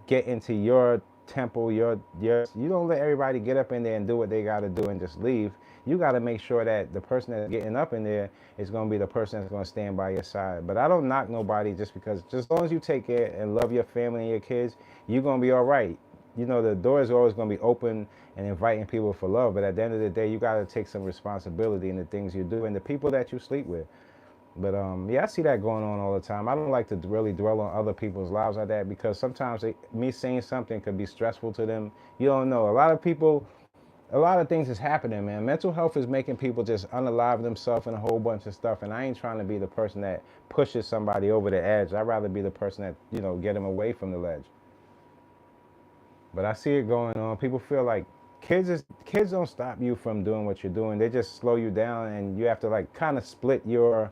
get into your temple, you don't let everybody get up in there and do what they gotta do and just leave. You gotta make sure that the person that's getting up in there is gonna be the person that's gonna stand by your side. But I don't knock nobody just because, just as long as you take care and love your family and your kids, you're gonna be all right. You know, the door is always going to be open and inviting people for love, but at the end of the day, you got to take some responsibility in the things you do and the people that you sleep with. But yeah, I see that going on all the time. I don't like to really dwell on other people's lives like that because sometimes me saying something could be stressful to them. You don't know. A lot of people, a lot of things is happening, man. Mental health is making people just unalive themselves and a whole bunch of stuff. And I ain't trying to be the person that pushes somebody over the edge. I'd rather be the person that, you know, get them away from the ledge. But I see it going on. People feel like kids don't stop you from doing what you're doing. They just slow you down, and you have to like kind of split your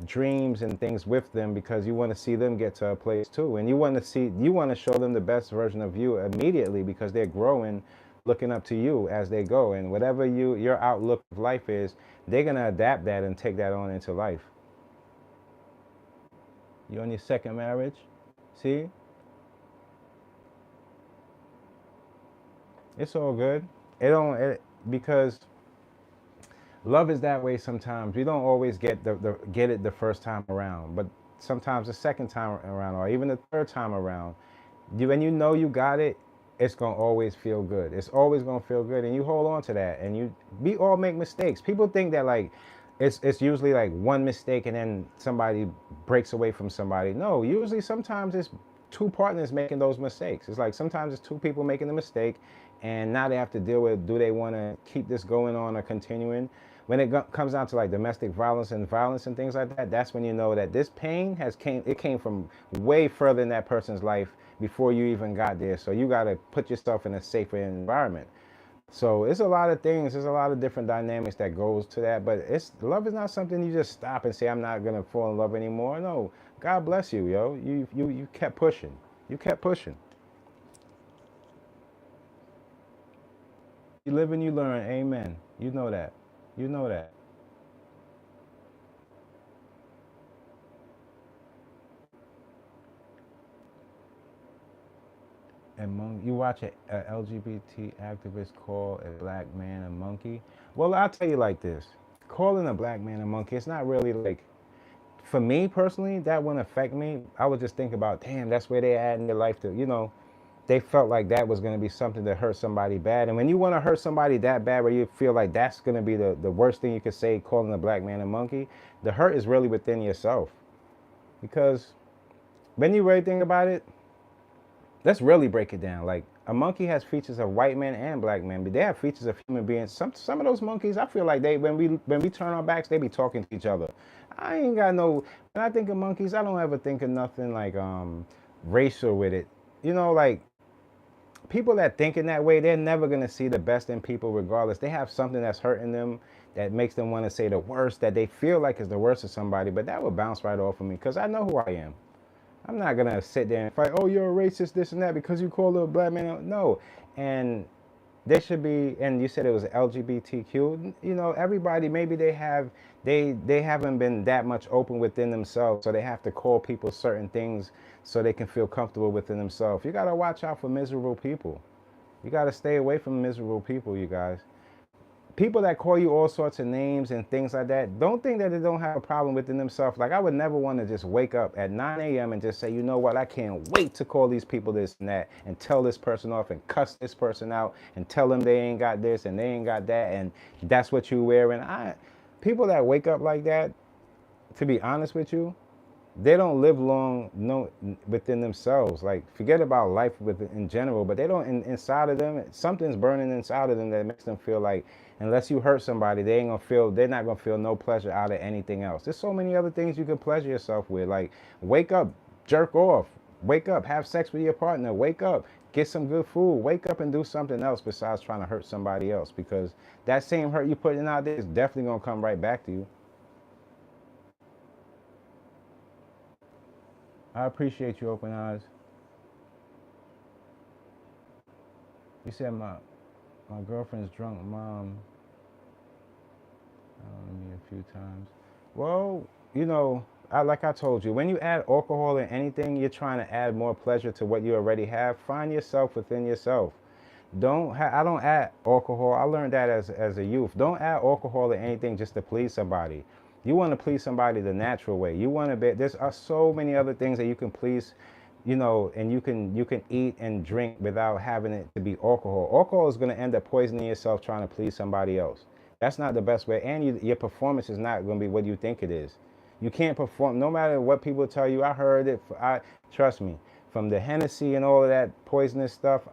dreams and things with them because you want to see them get to a place too, and you want to show them the best version of you immediately because they're growing, looking up to you as they go, and whatever your outlook of life is, they're gonna adapt that and take that on into life. You on your second marriage? See, it's all good. Because love is that way sometimes. We don't always get it the first time around, but sometimes the second time around or even the third time around, when you know you got it, it's gonna always feel good. It's always gonna feel good, and you hold on to that. And we all make mistakes. People think that like it's usually like one mistake and then somebody breaks away from somebody. No, usually sometimes it's two partners making those mistakes. It's like sometimes it's two people making the mistake, and now they have to deal with, do they want to keep this going on or continuing? when it comes down to like domestic violence and things like that, that's when you know that this pain came from way further in that person's life before you even got there. So you got to put yourself in a safer environment. So it's a lot of things. There's a lot of different dynamics that goes to that. But love is not something you just stop and say, I'm not gonna fall in love anymore. No, God bless you, yo. You kept pushing. You kept pushing. You live and you learn. Amen. You know that. You know that. And you watch a LGBT activist call a black man a monkey. Well, I'll tell you like this: calling a black man a monkey, it's not really like, for me personally, that wouldn't affect me. I would just think about, damn, that's where they at in their life to, they felt like that was going to be something that hurt somebody bad. And when you want to hurt somebody that bad, where you feel like that's going to be the worst thing you could say, calling a black man a monkey, the hurt is really within yourself. Because when you really think about it, let's really break it down. Like, a monkey has features of white men and black men, but they have features of human beings. Some of those monkeys, I feel like when we turn our backs, they be talking to each other. I ain't got no. When I think of monkeys, I don't ever think of nothing like racial with it. Like, people that think in that way, they're never gonna see the best in people regardless. They have something that's hurting them that makes them want to say the worst that they feel like is the worst of somebody, but that will bounce right off of me because I know who I am. I'm not gonna sit there and fight, oh, you're a racist, this and that, because you call a black man. No. And they should be, and you said it was LGBTQ, everybody, maybe they haven't been that much open within themselves, so they have to call people certain things so they can feel comfortable within themselves. You gotta watch out for miserable people. You gotta stay away from miserable people, you guys. People that call you all sorts of names and things like that, don't think that they don't have a problem within themselves. Like, I would never want to just wake up at 9 a.m. and just say, you know what, I can't wait to call these people this and that and tell this person off and cuss this person out and tell them they ain't got this and they ain't got that and that's what you wear. And people that wake up like that, to be honest with you, they don't live long within themselves. Like, forget about life in general, but they don't, inside of them, something's burning inside of them that makes them feel like, unless you hurt somebody, they're not gonna feel no pleasure out of anything else. There's so many other things you can pleasure yourself with. Like, wake up, jerk off, wake up, have sex with your partner, wake up, get some good food, wake up and do something else besides trying to hurt somebody else, because that same hurt you putting out there is definitely gonna come right back to you. I appreciate you, Open Eyes. You said my girlfriend's drunk mom me a few times. Well, like I told you, when you add alcohol in anything, you're trying to add more pleasure to what you already have. Find yourself within yourself. I don't add alcohol. I learned that as a youth. Don't add alcohol to anything just to please somebody. You want to please somebody the natural way. You want to be. There's so many other things that you can please, and you can eat and drink without having it to be alcohol. Alcohol is going to end up poisoning yourself trying to please somebody else. That's not the best way, and your performance is not going to be what you think it is. You can't perform no matter what people tell you. I heard it. Trust me, from the Hennessy and all of that poisonous stuff,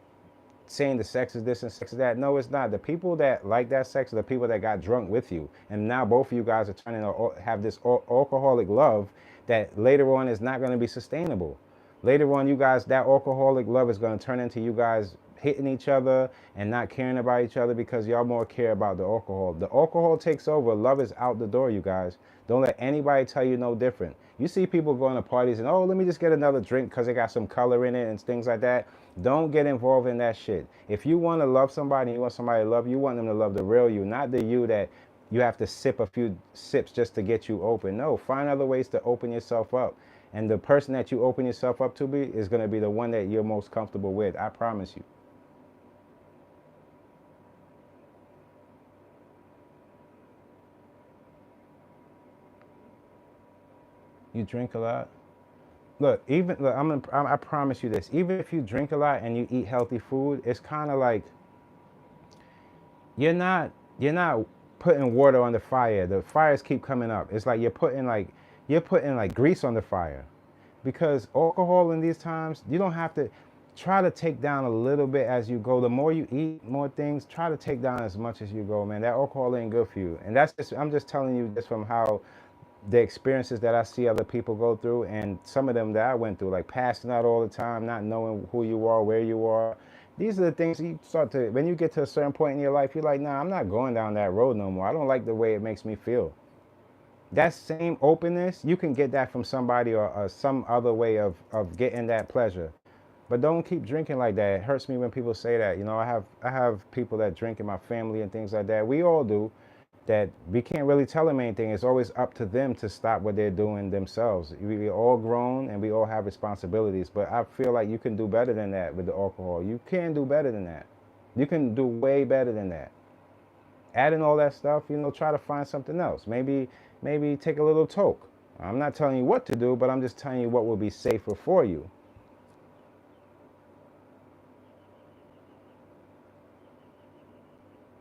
saying the sex is this and sex is that. No, it's not. The people that like that sex are the people that got drunk with you. And now both of you guys are turning to have this alcoholic love that later on is not going to be sustainable. Later on, you guys, that alcoholic love is going to turn into you guys hitting each other and not caring about each other because y'all more care about the alcohol. The alcohol takes over. Love is out the door, you guys. Don't let anybody tell you no different. You see people going to parties and, oh, let me just get another drink because they got some color in it and things like that. Don't get involved in that shit. If you want to love somebody, you want somebody to love you, you want them to love the real you, not the you that you have to sip a few sips just to get you open. No, find other ways to open yourself up. And the person that you open yourself up to be is going to be the one that you're most comfortable with. I promise you. You drink a lot? Look, I promise you this. Even if you drink a lot and you eat healthy food, it's kind of like you're not putting water on the fire. The fires keep coming up. It's like you're putting like grease on the fire. Because alcohol in these times, you don't have to. try to take down a little bit as you go. The more you eat more things, try to take down as much as you go, man. That alcohol ain't good for you. And that's just, I'm just telling you just from how the experiences that I see other people go through, and some of them that I went through, like passing out all the time, not knowing who you are, where you are. These are the things you start to, when you get to a certain point in your life, you're like, nah, I'm not going down that road no more. I don't like the way it makes me feel. That same openness, you can get that from somebody, or some other way of getting that pleasure. But don't keep drinking like that. It hurts me when people say that. You know, I have people that drink in my family and things like that. We all do. That we can't really tell them anything. It's always up to them to stop what they're doing themselves. We all grown and we all have responsibilities. But I feel like you can do better than that with the alcohol. You can do better than that. You can do way better than that. Adding all that stuff, you know, try to find something else. Maybe take a little toke. I'm not telling you what to do, but I'm just telling you what will be safer for you.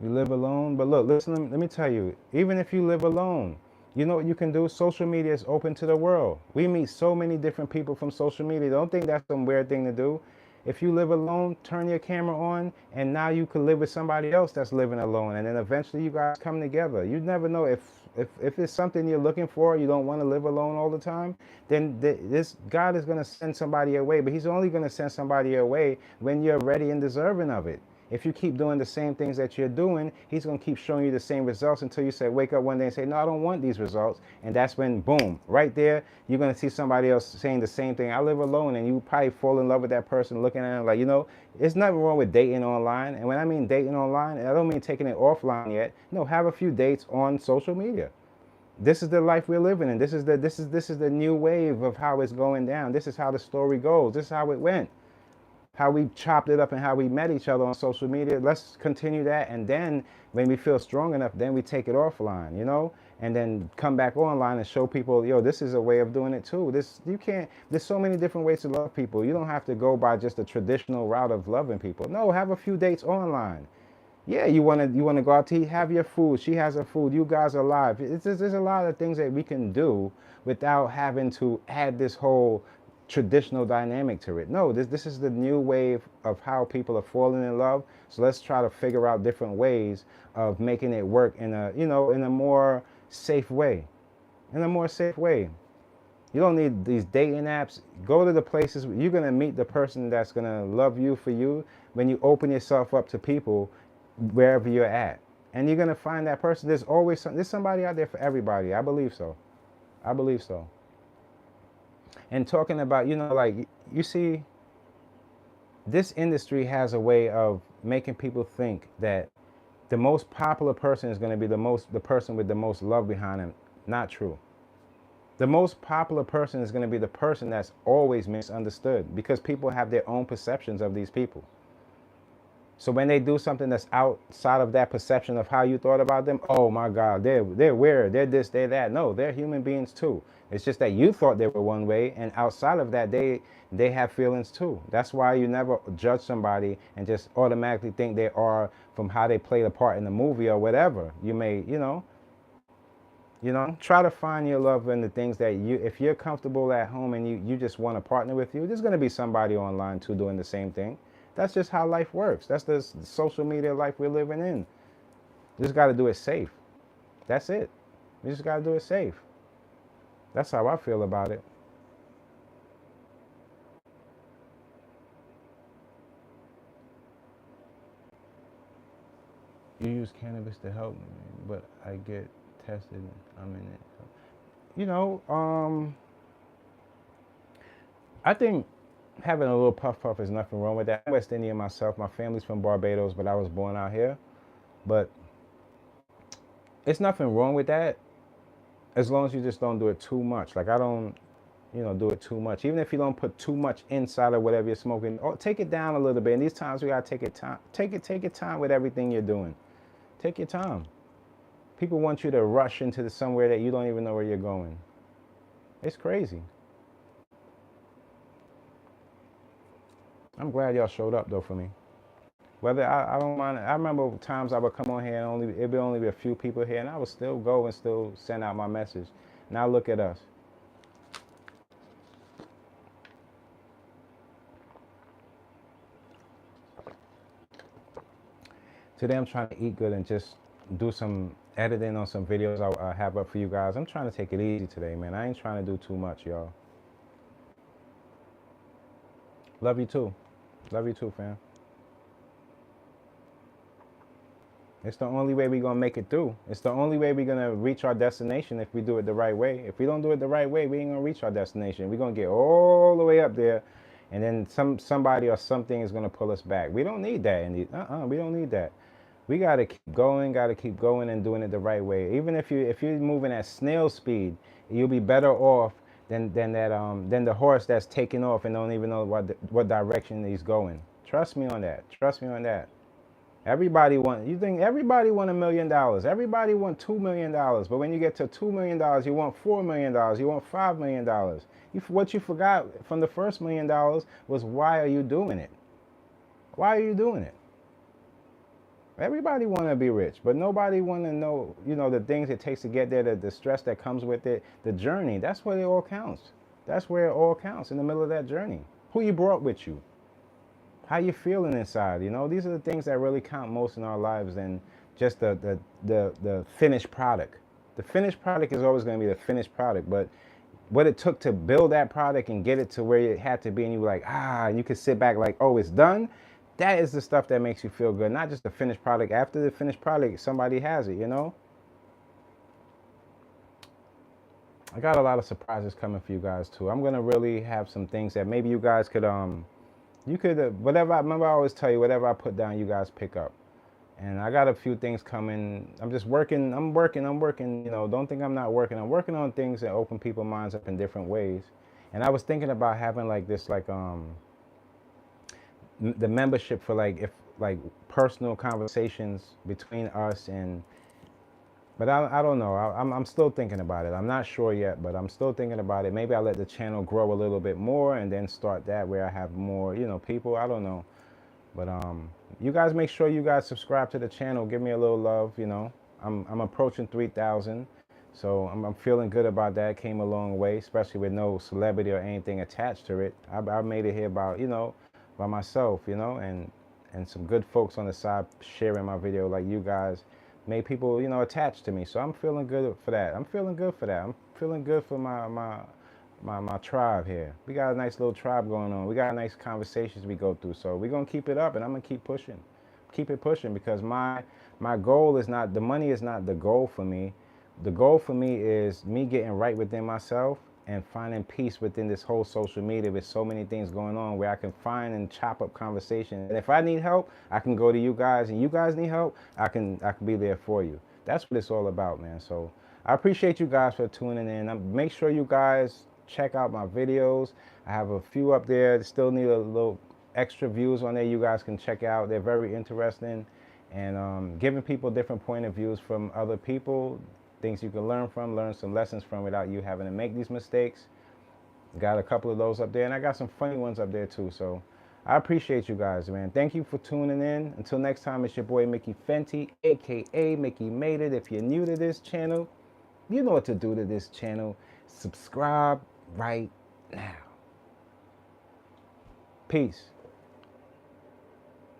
You live alone, but look, listen, let me tell you, even if you live alone, you know what you can do? Social media is open to the world. We meet so many different people from social media. Don't think that's some weird thing to do. If you live alone, turn your camera on, and now you can live with somebody else that's living alone, and then eventually you guys come together. You never know if it's something you're looking for, you don't want to live alone all the time, then this God is going to send somebody your way, but he's only going to send somebody your way when you're ready and deserving of it. If you keep doing the same things that you're doing, he's going to keep showing you the same results until you say, wake up one day and say, no, I don't want these results. And that's when, boom, right there, you're going to see somebody else saying the same thing. I live alone, and you probably fall in love with that person, looking at them like, you know, there's nothing wrong with dating online. And when I mean dating online, I don't mean taking it offline yet. No, have a few dates on social media. This is the life we're living in. This is the new wave of how it's going down. This is how the story goes. This is how it went. How we chopped it up and how we met each other on social media. Let's continue that, and then when we feel strong enough, then we take it offline, you know, and then come back online and show people, yo, this is a way of doing it too. There's so many different ways to love people. You don't have to go by just the traditional route of loving people. No, have a few dates online. Yeah, you wanna go out to eat, have your food. She has her food. You guys are live. There's a lot of things that we can do without having to add this whole traditional dynamic to it. No, this is the new wave of how people are falling in love. So let's try to figure out different ways of making it work in a, you know, in a more safe way. In a more safe way. You don't need these dating apps. Go to the places you're gonna meet the person that's gonna love you for you when you open yourself up to people wherever you're at. And you're gonna find that person. There's somebody out there for everybody. I believe so. I believe so. And talking about, you know, like, you see, this industry has a way of making people think that the most popular person is going to be the person with the most love behind him. Not true. The most popular person is going to be the person that's always misunderstood, because people have their own perceptions of these people. So when they do something that's outside of that perception of how you thought about them, oh my God, they're weird, they're this, they're that. No, they're human beings too. It's just that you thought they were one way, and outside of that, they have feelings too. That's why you never judge somebody and just automatically think they are from how they played a part in the movie or whatever. You may, you know, try to find your love in the things that if you're comfortable at home and you just want to partner with you, there's going to be somebody online too doing the same thing. That's just how life works. That's the social media life we're living in. You just got to do it safe. That's it. You just got to do it safe. That's how I feel about it. You use cannabis to help me, but I get tested. I'm in it. You know, I think having a little puff puff is nothing wrong with that. I'm West Indian myself. My family's from Barbados, but I was born out here. But it's nothing wrong with that, as long as you just don't do it too much. Like, I don't, do it too much. Even if you don't put too much inside of whatever you're smoking, take it down a little bit. And these times we gotta take it time. Take your time with everything you're doing. Take your time. People want you to rush into somewhere that you don't even know where you're going. It's crazy. I'm glad y'all showed up though for me. Whether I don't mind. I remember times I would come on here and it'd only be a few people here, and I would still go and still send out my message. Now look at us. Today I'm trying to eat good and just do some editing on some videos I'll have up for you guys. I'm trying to take it easy today, man. I ain't trying to do too much, y'all. Love you too. Love you too, fam. It's the only way we're gonna make it through. It's the only way we're gonna reach our destination if we do it the right way. If we don't do it the right way, we ain't gonna reach our destination. We're gonna get all the way up there, and then somebody or something is gonna pull us back. We don't need that. We don't need that. We gotta keep going and doing it the right way. Even if you're moving at snail speed, you'll be better off than the horse that's taking off and don't even know what direction he's going. Trust me on that. Trust me on that. You think everybody want $1 million. Everybody want $2 million. But when you get to $2 million, you want $4 million. You want $5 million. What you forgot from the first $1 million was, why are you doing it? Why are you doing it? Everybody want to be rich, but nobody want to know, the things it takes to get there, the stress that comes with it, the journey. That's where it all counts. That's where it all counts, in the middle of that journey. Who you brought with you? How you feeling inside? These are the things that really count most in our lives than just the finished product. The finished product is always going to be the finished product, but what it took to build that product and get it to where it had to be, and you were like, and you could sit back like, oh, it's done. That is the stuff that makes you feel good, not just the finished product. After the finished product, somebody has it, I got a lot of surprises coming for you guys too. I'm gonna really have some things that maybe you guys could whatever. Remember, I always tell you, whatever I put down, you guys pick up. And I got a few things coming. I'm just working. I'm working. Don't think I'm not working. I'm working on things that open people's minds up in different ways. And I was thinking about having the membership for personal conversations between us, but I don't know. I'm still thinking about it. I'm not sure yet, but I'm still thinking about it. Maybe I'll let the channel grow a little bit more and then start that where I have more, people. I don't know. But you guys make sure you guys subscribe to the channel. Give me a little love, I'm approaching 3,000. So I'm feeling good about that. Came a long way, especially with no celebrity or anything attached to it. I made it here by myself, and some good folks on the side sharing my video like you guys. Made people, attached to me. So I'm feeling good for that. I'm feeling good for my tribe here. We got a nice little tribe going on. We got nice conversations we go through. So we're going to keep it up, and I'm going to keep pushing. Keep it pushing, because my goal is not, the money is not the goal for me. The goal for me is me getting right within myself and finding peace within this whole social media with so many things going on, where I can find and chop up conversation. And if I need help, I can go to you guys, and you guys need help, I can be there for you. That's what it's all about, man. So I appreciate you guys for tuning in. Make sure you guys check out my videos. I have a few up there that still need a little extra views on there. You guys can check out. They're very interesting, and giving people different point of views from other people. Things you can learn some lessons from without you having to make these mistakes. Got a couple of those up there, and I got some funny ones up there too. So I appreciate you guys, man. Thank you for tuning in. Until next time, it's your boy Mickey Fenty, aka Mickey Made It. If you're new to this channel, you know what to do to this channel. Subscribe right now. Peace.